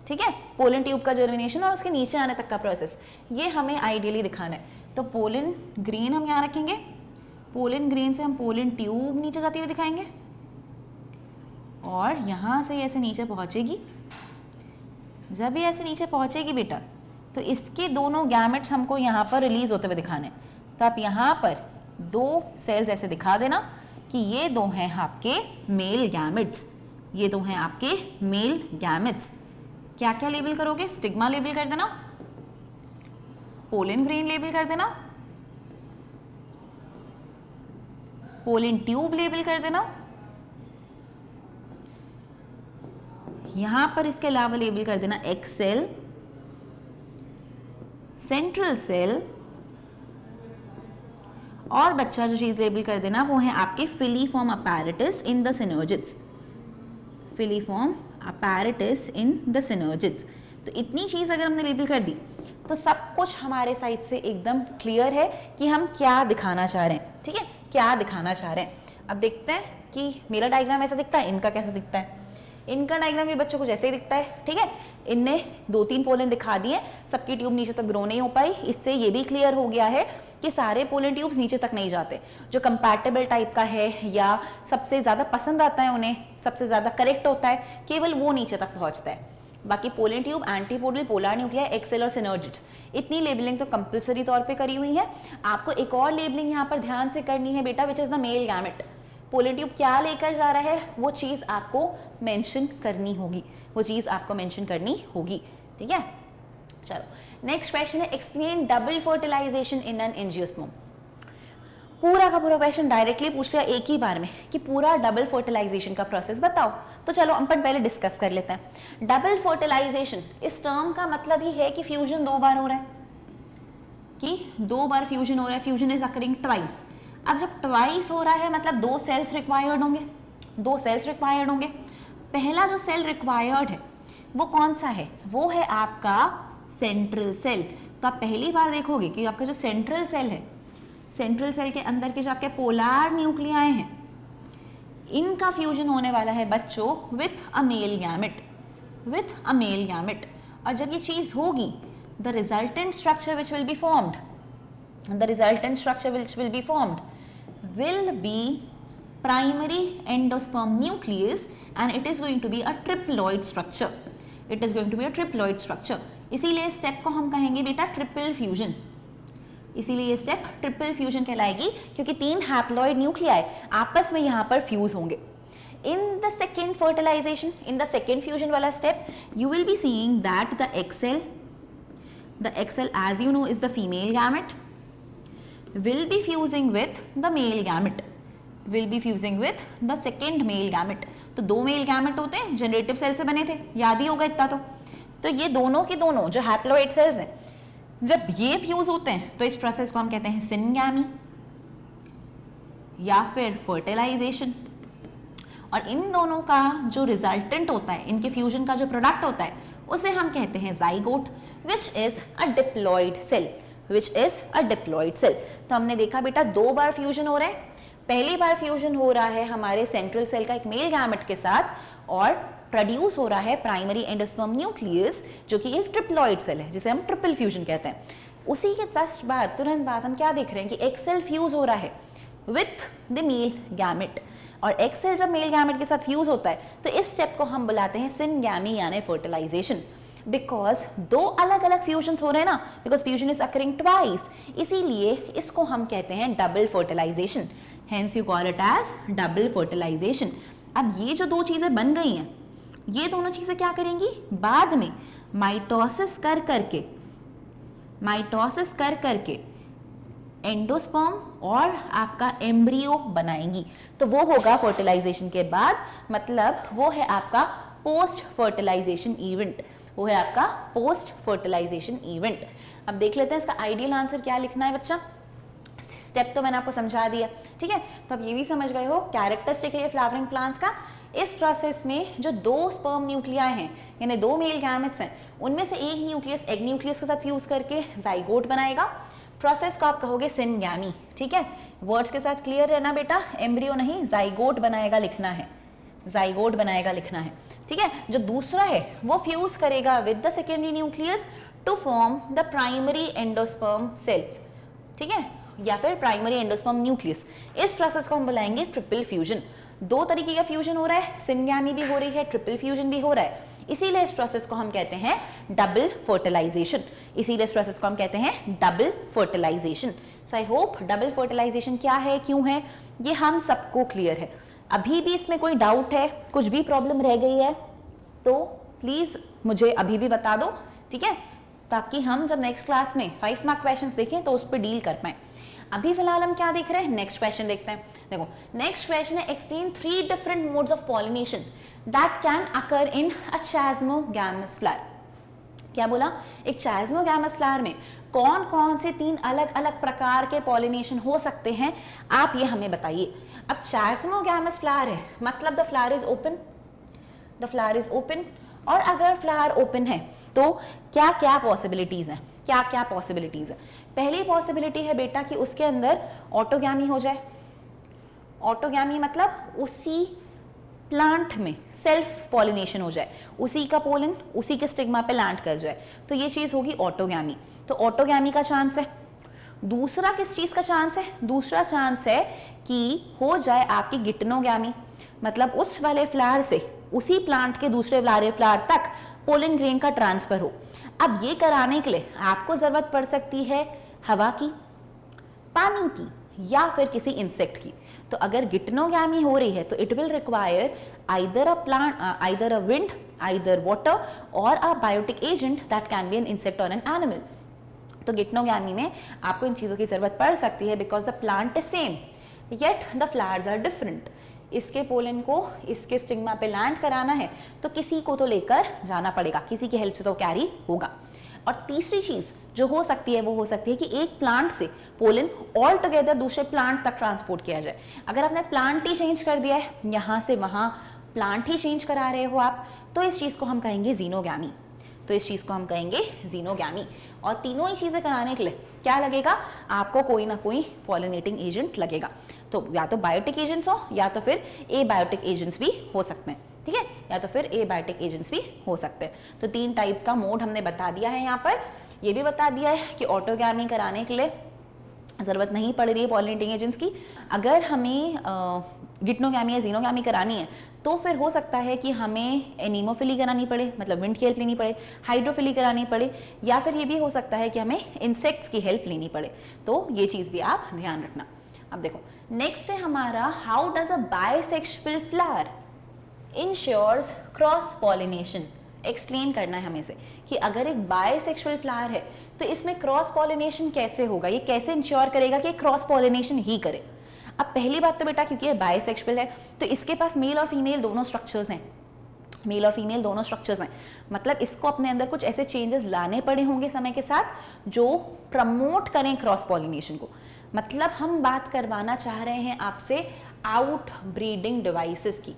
ठीक है, पोलन ट्यूब का जर्मिनेशन और उसके नीचे आने तक का प्रोसेस, ये हमें आइडियली दिखाना है। तो पोलन ग्रेन हम यहाँ रखेंगे, पोलन ग्रेन से हम पोलन ट्यूब नीचे जाती हुई दिखाएंगे और यहाँ से ऐसे नीचे पहुँचेगी। जब ये ऐसे नीचे पहुँचेगी बेटा तो इसके दोनों गैमेट्स हमको यहाँ पर रिलीज होते हुए दिखाने। तो आप यहाँ पर दो सेल्स ऐसे दिखा देना कि ये दो हैं आपके मेल गैमेट्स, ये दो हैं आपके मेल गैमेट्स। क्या क्या लेबल करोगे, स्टिग्मा लेबल कर देना, पोलन ग्रेन लेबल कर देना, पोलन ट्यूब लेबल कर देना, यहां पर इसके अलावा लेबल कर देना एक्स सेल, सेंट्रल सेल, और बच्चा जो चीज लेबल कर देना वो है आपके filiform apparatus in the synergids, filiform apparatus in the synergids. तो इतनी चीज अगर हमने लेबल कर दी तो सब कुछ हमारे साइड से एकदम क्लियर है कि हम क्या दिखाना चाह रहे हैं, ठीक है, क्या दिखाना चाह रहे हैं। अब देखते हैं कि मेरा डायग्राम ऐसा दिखता है, इनका कैसा दिखता है। इनका डायग्राम ये बच्चों को जैसे ही दिखता है, ठीक है। इनने 2-3 पोलन दिखा दिए, सबकी ट्यूब नीचे तक ग्रो नहीं हो पाई। इससे ये भी क्लियर हो गया है कि सारे पोलन ट्यूब्स नीचे तक नहीं जाते। जो कंपैटिबल टाइप का है या सबसे ज़्यादा पसंद आता है उन्हें, सबसे ज़्यादा करेक्ट होता है, केवल वो नीचे तक पहुँचता है। बाकी pollen tube, antipodal, polar nuclei, egg cell और सिनर्जिड्स, इतनी लेबलिंग तो कंपल्सरी तौर पे करी हुई है। आपको एक और लेबलिंग यहाँ पर ध्यान से करनी है बेटा, which is the male gamete. Pollen tube क्या लेकर जा रहा है वो चीज़ आपको मेंशन करनी होगी, वो चीज़ आपको मेंशन करनी होगी, ठीक है। चलो नेक्स्ट क्वेश्चन है, explain double fertilisation in an angiosperm. पूरा का पूरा क्वेश्चन डायरेक्टली पूछ लिया एक ही बार में कि पूरा डबल फर्टिलाइजेशन का प्रोसेस बताओ। तो चलो अपन पहले डिस्कस कर लेते हैं। डबल फर्टिलाइजेशन इस टर्म का मतलब ही है कि फ्यूजन 2 बार हो रहा है, कि 2 बार फ्यूजन हो रहा है, फ्यूजन इज अकरिंग ट्वाइस। अब जब ट्वाइस हो रहा है मतलब 2 सेल्स रिक्वायर्ड होंगे, 2 सेल्स रिक्वायर्ड होंगे। पहला जो सेल रिक्वायर्ड है वो कौन सा है, वो है आपका सेंट्रल सेल। तो आप पहली बार देखोगे कि आपका जो सेंट्रल सेल है, सेंट्रल सेल के अंदर के जो आपके पोलर न्यूक्लियाई हैं, इनका फ्यूजन होने वाला है बच्चों with a male gamete, with a male gamete. और जब ये चीज होगी, the resultant structure which will be formed, the resultant structure which will be formed will be primary endosperm nucleus and it is going to be a triploid structure, it is going to be a triploid structure। इसीलिए step को हम कहेंगे बेटा triple fusion, इसीलिए step triple fusion कहलाएगी क्योंकि 3 haploid nuclei आपस में यहाँ पर फ्यूज होंगे। In the second fertilization, in the second fusion वाला step, you will be seeing that the egg cell as you know is the female gamete, will be fusing with the male gamete, will be fusing with the second male gamete। तो 2 male gamete होते हैं, generative cell से बने थे, याद ही होगा इतना। तो ये दोनों के दोनों जो हैप्लॉइड सेल्स हैं, जब ये फ्यूज होते हैं तो इस प्रोसेस को हम कहते हैं सिनगैमी या फिर फर्टिलाइजेशन। और इन दोनों का जो रिजल्टेंट होता है, इनके फ्यूजन का जो प्रोडक्ट होता है, उसे हम कहते हैं zygote, which is a diploid cell, which is a diploid cell. तो हमने देखा बेटा 2 बार फ्यूजन हो रहा है। पहली बार फ्यूजन हो रहा है हमारे सेंट्रल सेल का एक मेल गैमेट के साथ और प्रोड्यूस हो रहा है प्राइमरी एंडोस्पर्म न्यूक्लियस जो कि एक ट्रिप्लॉइड सेल है, जिसे हम ट्रिपल फ्यूजन कहते हैं। उसी के तुरंत बाद हम क्या देख रहे हैं कि एक सेल फ्यूज हो रहा है विथ द मेल गैमेट। और एक सेल जब मेल गैमेट के साथ फ्यूज होता है तो इस स्टेप को हम बुलाते हैं सिनगैमी यानी फर्टिलाइजेशन। बिकॉज 2 अलग अलग फ्यूजन्स हो रहे हैं ना, because fusion is occurring twice, इसीलिए इसको हम कहते हैं double fertilisation. Hence you call it as double fertilisation. अब ये जो 2 चीजें बन गई हैं, ये दोनों चीजें क्या करेंगी, बाद में माइटोसिस कर करके एंडोस्पर्म और आपका एम्ब्रियो बनाएंगी। तो वो होगा फर्टिलाइजेशन के बाद, मतलब वो है आपका पोस्ट फर्टिलाइजेशन इवेंट, वो है आपका पोस्ट फर्टिलाइजेशन इवेंट। अब देख लेते हैं इसका आइडियल आंसर क्या लिखना है बच्चा। स्टेप तो मैंने आपको समझा दिया, ठीक है। तो अब ये भी समझ गए हो कैरेक्टरिस्टिक है ये फ्लावरिंग प्लांट्स का, इस प्रोसेस में जो 2 स्पर्म न्यूक्लियाई हैं यानी 2 मेल गैमेट्स हैं, उनमें से एक न्यूक्लियस एग न्यूक्लियस के साथ फ्यूज करके जाइगोट बनाएगा। प्रोसेस को आप कहोगे सिनगैमी। ठीक है, वर्ड्स के साथ क्लियर है ना बेटा, एम्ब्रियो नहीं जाइगोट बनाएगा लिखना है, जाइगोट बनाएगा लिखना है। ठीक है, जो दूसरा है वो फ्यूज करेगा with the secondary nucleus to form the primary endosperm cell. ठीक है, या फिर प्राइमरी एंडोस्पर्म न्यूक्लियस। इस प्रोसेस को हम बुलाएंगे ट्रिपल फ्यूजन। 2 तरीके का फ्यूजन हो रहा है, सिनगैमी भी हो रही है, ट्रिपल फ्यूजन भी हो रहा है, इसीलिए इस प्रोसेस को हम कहते हैं डबल फर्टिलाइजेशन। इसीलिए इस प्रोसेस को हम कहते हैं double fertilisation. So I hope double fertilisation क्या है, क्यों है, ये हम सबको क्लियर है। अभी भी इसमें कोई डाउट है, कुछ भी प्रॉब्लम रह गई है तो प्लीज मुझे अभी भी बता दो। ठीक है, ताकि हम जब नेक्स्ट क्लास में 5 मार्क क्वेश्चंस देखें तो उस पर डील कर पाए। अभी फिलहाल हम क्या देख रहे हैं, नेक्स्ट क्वेश्चन देखते हैं। देखो नेक्स्ट क्वेश्चन है, explain 3 different modes of pollination that can occur in a chasmogamous flower. क्या बोला, एक चास्मोगैमस फ्लावर में कौन कौन से 3 अलग अलग प्रकार के पॉलिनेशन हो सकते हैं, आप ये हमें बताइए। अब चास्मोगैमस फ्लावर है मतलब the flower is open, the flower is open, और अगर फ्लावर ओपन है तो क्या क्या पॉसिबिलिटीज हैं, क्या क्या पॉसिबिलिटीज है। पहली पॉसिबिलिटी है बेटा कि उसके अंदर ऑटोगैमी हो जाए। ऑटोगैमी मतलब उसी प्लांट में सेल्फ पॉलिनेशन हो जाए, उसी का पोलन उसी के स्टिग्मा पे लैंड कर जाए, तो ये चीज होगी ऑटोगैमी। तो ऑटोगैमी का चांस है। दूसरा किस चीज का चांस है, दूसरा चांस है कि हो जाए आपकी गिटनोगैमी, मतलब उस वाले फ्लावर से उसी प्लांट के दूसरे वाले फ्लावर तक पोलन ग्रेन का ट्रांसफर हो। अब ये कराने के लिए आपको जरूरत पड़ सकती है हवा की, पानी की, या फिर किसी इंसेक्ट की। तो अगर गिटनोगैमी हो रही है तो it will require either a plant, either a wind, either water or a biotic agent that can be an insect or an animal. तो गिटनोगैमी में आपको इन चीजों की जरूरत पड़ सकती है because the plant is same yet the flowers are different. इसके पोलन को इसके स्टिग्मा पे लैंड कराना है तो किसी को तो लेकर जाना पड़ेगा, किसी की हेल्प से तो कैरी होगा। और तीसरी चीज जो हो सकती है वो हो सकती है कि एक प्लांट से पोलन ऑल टुगेदर दूसरे प्लांट तक ट्रांसपोर्ट किया जाए। अगर आपने प्लांट ही चेंज कर दिया है, यहाँ से वहाँ प्लांट ही चेंज करा रहे हो आप, तो इस चीज को हम कहेंगे जीनोगैमी। तो इस चीज को हम कहेंगे जीनोगैमी। और तीनों ही चीजें कराने के लिए क्या लगेगा, आपको कोई ना कोई पॉलिनेटिंग एजेंट लगेगा। तो या तो बायोटिक एजेंट्स हो या तो फिर एबायोटिक एजेंट्स भी हो सकते हैं। ठीक है, या तो फिर एबायोटिक एजेंट्स भी हो सकते हैं। तो 3 टाइप का मोड हमने बता दिया है। यहाँ पर ये भी बता दिया है कि ऑटोगैमी कराने के लिए जरूरत नहीं पड़ रही है पॉलिनेटिंग एजेंट्स की। अगर हमें गिटनोगैमी या जीनोगैमी करानी है तो फिर हो सकता है कि हमें एनीमोफिली करानी पड़े, मतलब विंड की हेल्प लेनी पड़े, हाइड्रोफिली करानी पड़े, या फिर ये भी हो सकता है कि हमें इंसेक्ट्स की हेल्प लेनी पड़े। तो ये चीज भी आप ध्यान रखना। अब देखो नेक्स्ट है हमारा, how does a bisexual flower ensures cross pollination. Explain करना है हमें से कि अगर एक बाइसेक्सुअल फ्लावर है तो इसमें क्रॉस पॉलिनेशन कैसे होगा, ये कैसे इंश्योर करेगा कि क्रॉस पॉलिनेशन ही करे। अब पहली बात तो बेटा क्योंकि ये बाइसेक्सुअल है तो इसके पास मेल और फीमेल दोनों स्ट्रक्चर्स हैं, मेल और फीमेल दोनों स्ट्रक्चर्स हैं, मतलब इसको अपने अंदर कुछ ऐसे चेंजेस लाने पड़े होंगे समय के साथ जो प्रमोट करें क्रॉस पॉलिनेशन को। मतलब हम बात करवाना चाह रहे हैं आपसे आउट ब्रीडिंग डिवाइसेस की।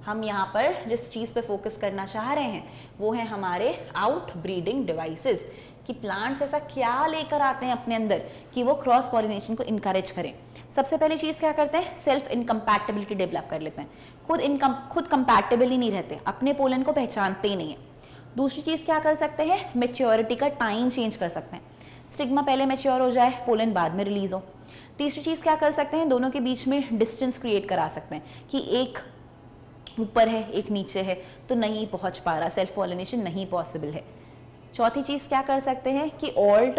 हम यहाँ पर जिस चीज़ पे फोकस करना चाह रहे हैं वो है हमारे आउट ब्रीडिंग डिवाइसेस, कि प्लांट्स ऐसा क्या लेकर आते हैं अपने अंदर कि वो क्रॉस पॉलिनेशन को इनकरेज करें। सबसे पहली चीज़ क्या करते हैं, सेल्फ इनकम्पैटिबिलिटी डेवलप कर लेते हैं, खुद कंपैटिबल ही नहीं रहते, अपने पोलन को पहचानते ही नहीं है। दूसरी चीज़ क्या कर सकते हैं, मेच्योरिटी का टाइम चेंज कर सकते हैं, स्टिग्मा पहले मेच्योर हो जाए, पोलन बाद में रिलीज हो। तीसरी चीज़ क्या कर सकते हैं, दोनों के बीच में डिस्टेंस क्रिएट करा सकते हैं कि एक ऊपर है एक नीचे है तो नहीं पहुंच पा रहा, सेल्फ पॉलिनेशन नहीं पॉसिबल है। चौथी चीज़ क्या कर सकते हैं कि ऑल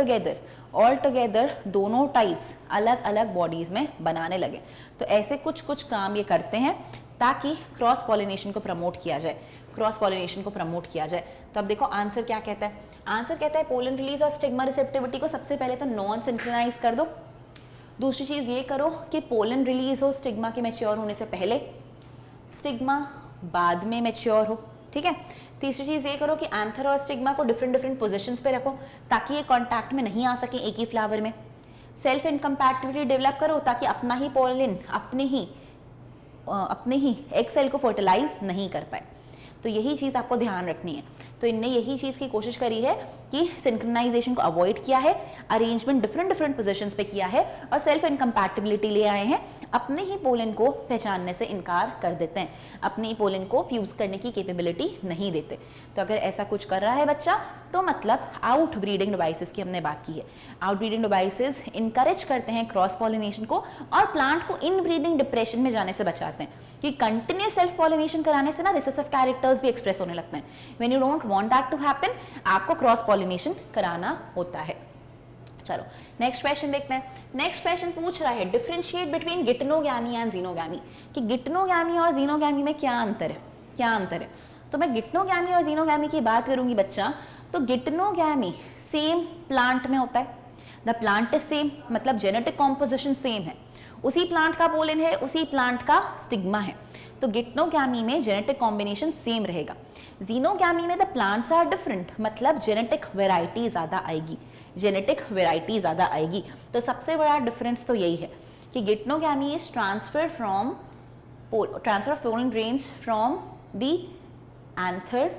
टुगेदर दोनों टाइप्स अलग अलग बॉडीज़ में बनाने लगे। तो ऐसे कुछ काम ये करते हैं ताकि क्रॉस पॉलिनेशन को प्रमोट किया जाए, क्रॉस पॉलिनेशन को प्रमोट किया जाए। तो अब देखो आंसर क्या कहता है, आंसर कहता है पोलन रिलीज और स्टिग्मा रिसेप्टिविटी को सबसे पहले तो नॉन सिंक्रोनाइज कर दो। दूसरी चीज़ ये करो कि पोलन रिलीज हो स्टिग्मा के मैच्योर होने से पहले, स्टिग्मा बाद में मैच्योर हो। ठीक है, तीसरी चीज़ ये करो कि एंथर और स्टिग्मा को डिफरेंट पोजीशंस पे रखो ताकि ये कांटेक्ट में नहीं आ सके एक ही फ्लावर में। सेल्फ इनकम्पैटिबिलिटी डेवलप करो ताकि अपना ही पोलन अपने ही अपने ही एग सेल को फर्टिलाइज नहीं कर पाए। तो यही चीज़ आपको ध्यान रखनी है। तो इनने यही चीज़ की कोशिश करी है कि सिंक्रोनाइजेशन को अवॉइड किया है, अरेंजमेंट डिफरेंट डिफरेंट पोजीशंस पे किया है और सेल्फ इनकम्पैटिबिलिटी ले आए हैं, अपने ही पोलन को पहचानने से इनकार कर देते हैं, अपने ही पोलन को फ्यूज करने की कैपेबिलिटी नहीं देते। तो अगर ऐसा कुछ कर रहा है बच्चा तो मतलब आउट ब्रीडिंग डिवाइसेस की हमने बात की है। आउट ब्रीडिंग डिवाइसेस इनकरेज करते हैं क्रॉस पॉलिनेशन को और प्लांट को इन ब्रीडिंग डिप्रेशन में जाने से बचाते हैं कि कंटिन्यूस सेल्फ पॉलिनेशन कराने से ना रिसेसिव कैरेक्टर्स भी एक्सप्रेस होने लगते हैं। When you don't want that to happen, आपको क्रॉस पॉलिनेशन कराना होता है। चलो नेक्स्ट क्वेश्चन देखते हैं। नेक्स्ट क्वेश्चन पूछ रहा है डिफरेंशिएट बिटवीन गिटनोगैमी एंड जीनोगैमी, कि गिटनोगैमी और जीनोगैमी में क्या अंतर है, क्या अंतर है। तो मैं गिटनोगैमी और जीनोगैमी की बात करूंगी बच्चा, तो गिटनोगैमी सेम प्लांट में होता है, द प्लांट इज सेम, मतलब जेनेटिक कॉम्पोजिशन सेम है, उसी प्लांट का पोलन है, उसी प्लांट का स्टिग्मा है। तो गिटनोगैमी में जेनेटिक कॉम्बिनेशन सेम रहेगा। जीनोगैमी में द प्लांट्स आर डिफरेंट, मतलब जेनेटिक वेराइटी ज्यादा आएगी, जेनेटिक वेराइटी ज्यादा आएगी। तो सबसे बड़ा डिफरेंस तो यही है कि geitonogamy is transfer of pollen grains from the anther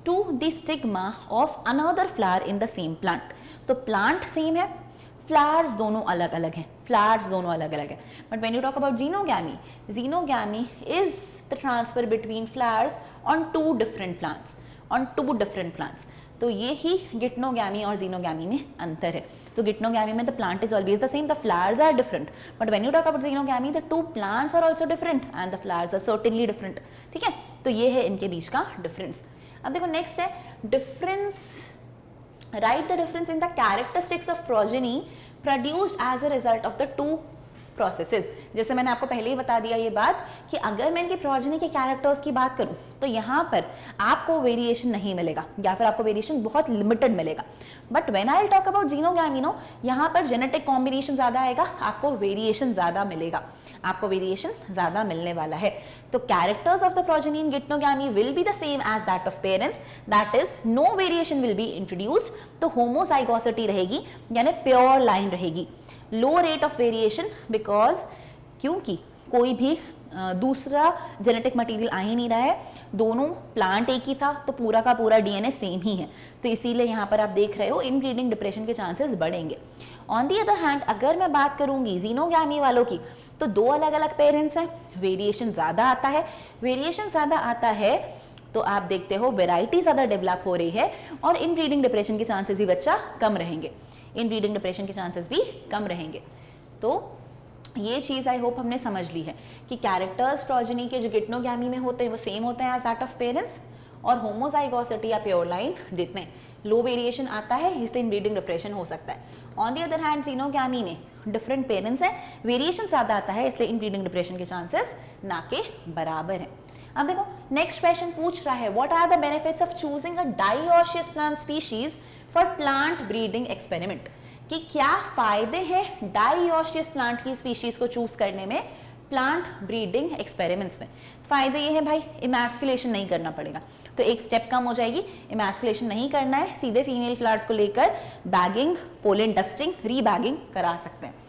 to the stigma of another flower in the same plant. तो प्लांट सेम है, फ्लावर्स दोनों अलग अलग हैं, फ्लावर्स दोनों अलग अलग है। But when you talk about xenogamy, xenogamy is the transfer between flowers on two different plants, तो ये ही गिटनोगैमी और जीनोगैमी में अंतर है। तो गिटनोगैमी में the plant is always the same, the flowers are different, but when you talk about xenogamy the two plants are also different and the flowers are certainly different. ठीक है, तो ये है इनके बीच का डिफरेंस। अब देखो नेक्स्ट है difference, write the difference in the characteristics of progeny produced as a result of the two processes। जैसे मैंने आपको पहले ही बता दिया ये बात कि अगर मैं इनकी प्रोजेनी के कैरेक्टर्स की बात करूं तो यहाँ पर आपको वेरिएशन नहीं मिलेगा या फिर आपको वेरिएशन बहुत लिमिटेड मिलेगा। But when I will talk about xenogamy no, यहाँ पर जेनेटिक कॉम्बिनेशन ज्यादा आएगा, आपको वेरिएशन ज्यादा मिलेगा, आपको वेरिएशन ज्यादा मिलने वाला है। तो characters of the progeny in geitonogamy will be the same as that of parents, that is no variation will be introduced. तो होमोजाइगोसिटी रहेगी यानी प्योर लाइन रहेगी, low rate of variation, because क्योंकि कोई भी दूसरा जेनेटिक मटेरियल आ ही नहीं रहा है, दोनों प्लांट एक ही था तो पूरा का पूरा डीएनए सेम ही है, तो इसीलिए यहाँ पर आप देख रहे हो इनब्रीडिंग डिप्रेशन के चांसेस बढ़ेंगे। ऑन दी अदर हैंड अगर मैं बात करूंगी जीनोगैमी वालों की, तो दो अलग अलग पेरेंट्स हैं, वेरिएशन ज्यादा आता है, वेरिएशन ज्यादा आता है तो आप देखते हो वेराइटी ज्यादा डेवलप हो रही है और इनब्रीडिंग डिप्रेशन के चांसेस भी बच्चा कम रहेंगे, इनब्रीडिंग डिप्रेशन के चांसेस भी कम रहेंगे। तो ये चीज आई होप हमने समझ ली है कि कैरेक्टर्स प्रोजेनी के जो गिटनोगैमी में होते हैं वो सेम होते हैं एज दैट ऑफ पेरेंट्स, और होमोजाइगोसिटी या प्योर लाइन जितने लो वेरिएशन आता है इससे इनब्रीडिंग डिप्रेशन हो सकता है। On the other hand xenogamy में डिफरेंट पेरेंट्स हैं, वेरिएशन ज्यादा आता है इसलिए इनब्रीडिंग डिप्रेशन के चांसेस ना के बराबर हैं। अब देखो नेक्स्ट क्वेश्चन पूछ रहा है what are the benefits of choosing a dioecious plant species for plant breeding experiment, कि क्या फायदे हैं डाइओशियस प्लांट की स्पीशीज को चूज करने में प्लांट ब्रीडिंग एक्सपेरिमेंट्स में। फायदे ये है भाई, इमैस्कुलेशन नहीं करना पड़ेगा, तो एक स्टेप कम हो जाएगी, इमैस्कुलेशन नहीं करना है, सीधे फीमेल फ्लावर्स को लेकर बैगिंग, पोलन डस्टिंग, रीबैगिंग करा सकते हैं।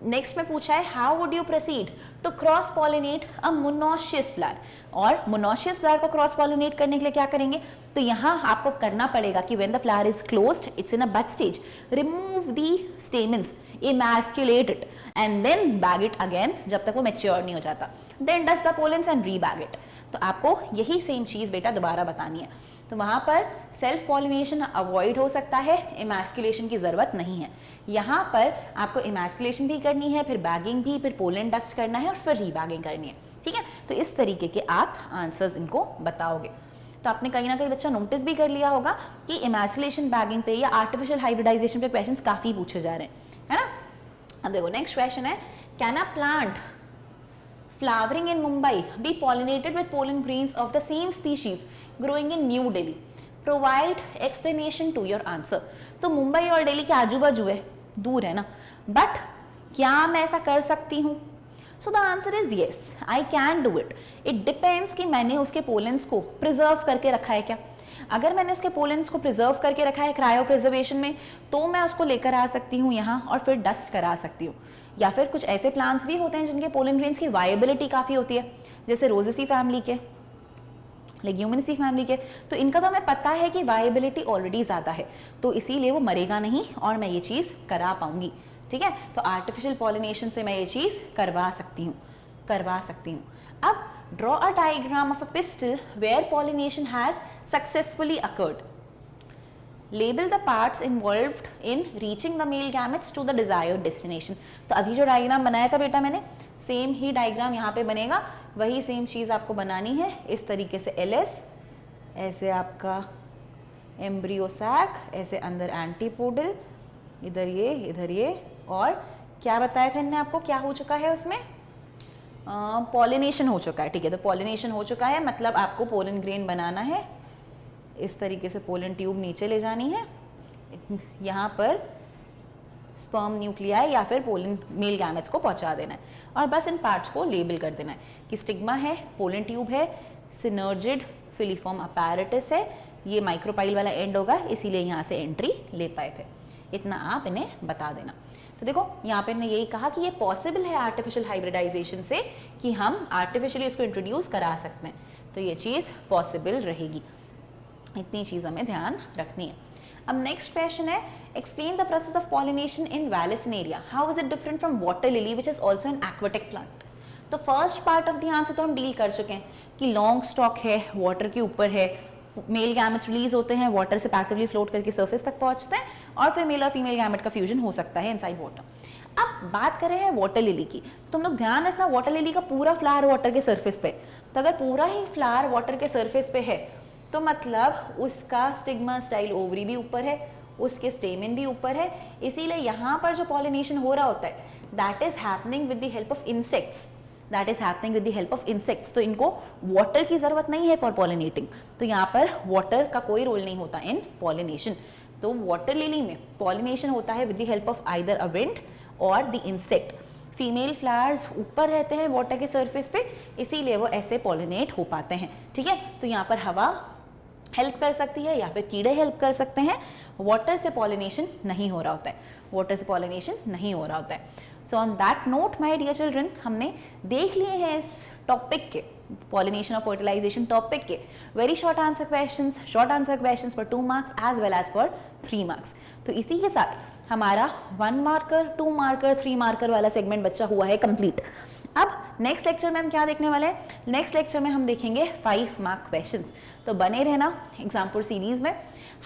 नेक्स्ट में पूछा है how would you proceed to cross pollinate a monoecious flower, और मोनोशियस फ्लावर को क्रॉस पॉलिनेट करने के लिए क्या करेंगे, तो यहाँ आपको करना पड़ेगा कि when the flower is closed, it's in a bud stage, remove the stamens, emasculate it and then bag it again जब तक वो मैच्योर नहीं हो जाता, then dust the pollens and rebag it। तो आपको यही सेम चीज बेटा दोबारा बतानी है। तो वहां पर सेल्फ पॉलिनेशन अवॉइड हो सकता है, इमैस्कुलेशन की जरूरत नहीं है। यहाँ पर आपको इमैस्कुलेशन भी करनी है, फिर बैगिंग भी, फिर पोलन डस्ट करना है और फिर रीबैगिंग करनी है। ठीक है, तो इस तरीके के आप आंसर्स इनको बताओगे। तो आपने कहीं ना कहीं बच्चा नोटिस भी कर लिया होगा कि इमैस्कुलेशन, बैगिंग पे या आर्टिफिशियल हाइब्रिडाइजेशन पे क्वेश्चंस काफी पूछे जा रहे हैं, है ना। अब देखो नेक्स्ट क्वेश्चन है can a plant flowering in Mumbai be pollinated with pollen grains of the same species growing in New Delhi, provide explanation to your answer. तो मुंबई और दिल्ली के आजू बाजू है, दूर है ना, बट क्या मैं ऐसा कर सकती हूँ? So the answer is yes, I can do it. It depends कि मैंने उसके पोलेंस को प्रिजर्व करके रखा है क्या। अगर मैंने उसके पोलेंस को प्रिजर्व करके रखा है क्रायो प्रिजर्वेशन में, तो मैं उसको लेकर आ सकती हूँ यहाँ और फिर डस्ट करा सकती हूँ। या फिर कुछ ऐसे प्लांट्स भी होते हैं जिनके पोलन ग्रेन्स की वायबिलिटी काफ़ी होती है, जैसे रोजेसी फैमिली के, लेग्यूमिनेसी फैमिली के, तो इनका तो हमें पता है कि वायबिलिटी ऑलरेडी ज़्यादा है, तो इसीलिए वो मरेगा नहीं और मैं ये चीज़ करा पाऊंगी। ठीक है, तो आर्टिफिशियल पॉलिनेशन से मैं ये चीज़ करवा सकती हूँ। अब draw a diagram of a pistil where pollination has successfully occurred. Label the parts involved in reaching the male gametes to the desired destination. तो अभी जो डायग्राम बनाया था बेटा मैंने, सेम ही डायग्राम यहाँ पे बनेगा, वही सेम चीज़ आपको बनानी है। इस तरीके से एलएस, ऐसे आपका एम्ब्रियो सैक, ऐसे अंदर एंटीपोडल, इधर ये, और क्या बताया था इनने आपको, क्या हो चुका है उसमें, पॉलिनेशन हो चुका है। ठीक है, तो पॉलिनेशन हो चुका है, मतलब आपको पोलन ग्रेन बनाना है, इस तरीके से पोलन ट्यूब नीचे ले जानी है, यहाँ पर स्पर्म न्यूक्लियाई या फिर पोलन मेल गैमेट्स को पहुंचा देना है, और बस इन पार्ट्स को लेबल कर देना है कि स्टिग्मा है, पोलन ट्यूब है, सिनर्जिड फिलीफॉर्म अपैरेटस है, ये माइक्रोपाइल वाला एंड होगा, इसीलिए यहाँ से एंट्री ले पाए थे। इतना आप इन्हें बता देना। तो देखो यहाँ पे इन्होंने यही कहा कि ये पॉसिबल है आर्टिफिशियल हाइब्रिडाइजेशन से, कि हम आर्टिफिशियली इसको इंट्रोड्यूस करा सकते हैं, तो ये चीज़ पॉसिबल रहेगी। इतनी चीज़ हमें ध्यान रखनी है। अब नेक्स्ट क्वेश्चन है, explain the process of pollination in Vallisneria, how is it different from water lily which is also an aquatic plant. तो first part of the answer तो हम डील कर चुके हैं कि लॉन्ग स्टॉक है, वाटर के ऊपर है, मेल गैमेट्स रिलीज होते हैं, वाटर से पैसिवली फ्लोट करके सरफेस तक पहुंचते हैं, और फिर मेल और फीमेल गैमेट का फ्यूजन हो सकता है इनसाइड वाटर। अब बात कर रहे हैं वाटर लिली की, तुम लोग ध्यान रखना वाटर लिली का पूरा फ्लावर वाटर के सरफेस पे, तो अगर पूरा ही फ्लावर वाटर के सरफेस पे है तो मतलब उसका स्टिग्मा स्टाइल ओवरी भी ऊपर है, उसके स्टेमेन भी ऊपर है, इसीलिए यहाँ पर जो पॉलिनेशन हो रहा होता है that is happening with the help of insects, तो इनको वाटर की जरूरत नहीं है फॉर पॉलिनेटिंग, तो यहाँ पर वाटर का कोई रोल नहीं होता इन पॉलिनेशन। तो वाटर लिली में पॉलिनेशन होता है with the help of either a wind और द इंसेक्ट। फीमेल फ्लावर्स ऊपर रहते हैं वाटर के सरफेस पे, इसीलिए वो ऐसे पॉलिनेट हो पाते हैं। ठीक है, तो यहाँ पर हवा हेल्प कर सकती है या फिर कीड़े हेल्प कर सकते हैं, वाटर से पॉलिनेशन नहीं हो रहा होता है, so on that note my dear children, हमने देख लिए हैं इस टॉपिक के, पॉलिनेशन और फर्टिलाइजेशन टॉपिक के very short answer questions for 2 marks as well as for 3 marks. तो इसी के साथ हमारा 1 मार्कर, 2 मार्कर, 3 मार्कर वाला सेगमेंट बचा हुआ है कंप्लीट। अब नेक्स्ट लेक्चर में हम क्या देखने वाले हैं, नेक्स्ट लेक्चर में हम देखेंगे 5 मार्क क्वेश्चंस। तो बने रहना एग्जाम्पल सीरीज में,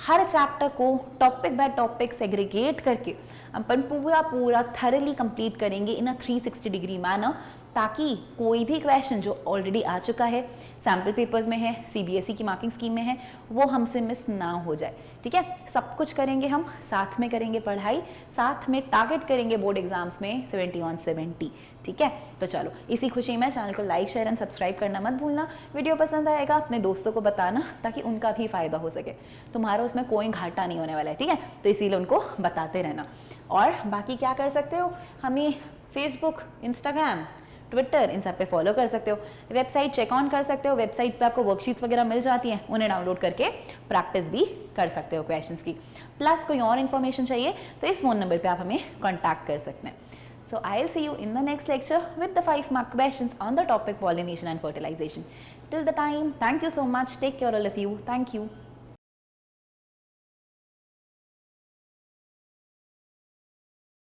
हर चैप्टर को टॉपिक बाय टॉपिक सेग्रीगेट करके अपन पूरा थरली कंप्लीट करेंगे इन अ 360 डिग्री मैनर, ताकि कोई भी क्वेश्चन जो ऑलरेडी आ चुका है, सैम्पल पेपर्स में है, सीबीएसई की मार्किंग स्कीम में है, वो हमसे मिस ना हो जाए। ठीक है, सब कुछ करेंगे हम, साथ में करेंगे पढ़ाई, साथ में टारगेट करेंगे बोर्ड एग्जाम्स में 70 on 70। ठीक है, तो चलो इसी खुशी में चैनल को लाइक, शेयर एंड सब्सक्राइब करना मत भूलना। वीडियो पसंद आएगा अपने दोस्तों को बताना, ताकि उनका भी फायदा हो सके, तुम्हारा उसमें कोई घाटा नहीं होने वाला है। ठीक है, तो इसीलिए उनको बताते रहना। और बाकी क्या कर सकते हो, हमें फेसबुक, इंस्टाग्राम, ट्विटर, इन सब पे फॉलो कर सकते हो, वेबसाइट चेक ऑन कर सकते हो, वेबसाइट पे आपको वर्कशीट्स वगैरह मिल जाती हैं, उन्हें डाउनलोड करके प्रैक्टिस भी कर सकते हो क्वेश्चंस की। प्लस कोई और इन्फॉर्मेशन चाहिए तो इस फोन नंबर पे आप हमें कॉन्टैक्ट कर सकते हैं। So I'll see you in the next lecture with the 5 mark questions on the topic pollination and fertilization. Till the time, thank you so much. Take care all of you. Thank you.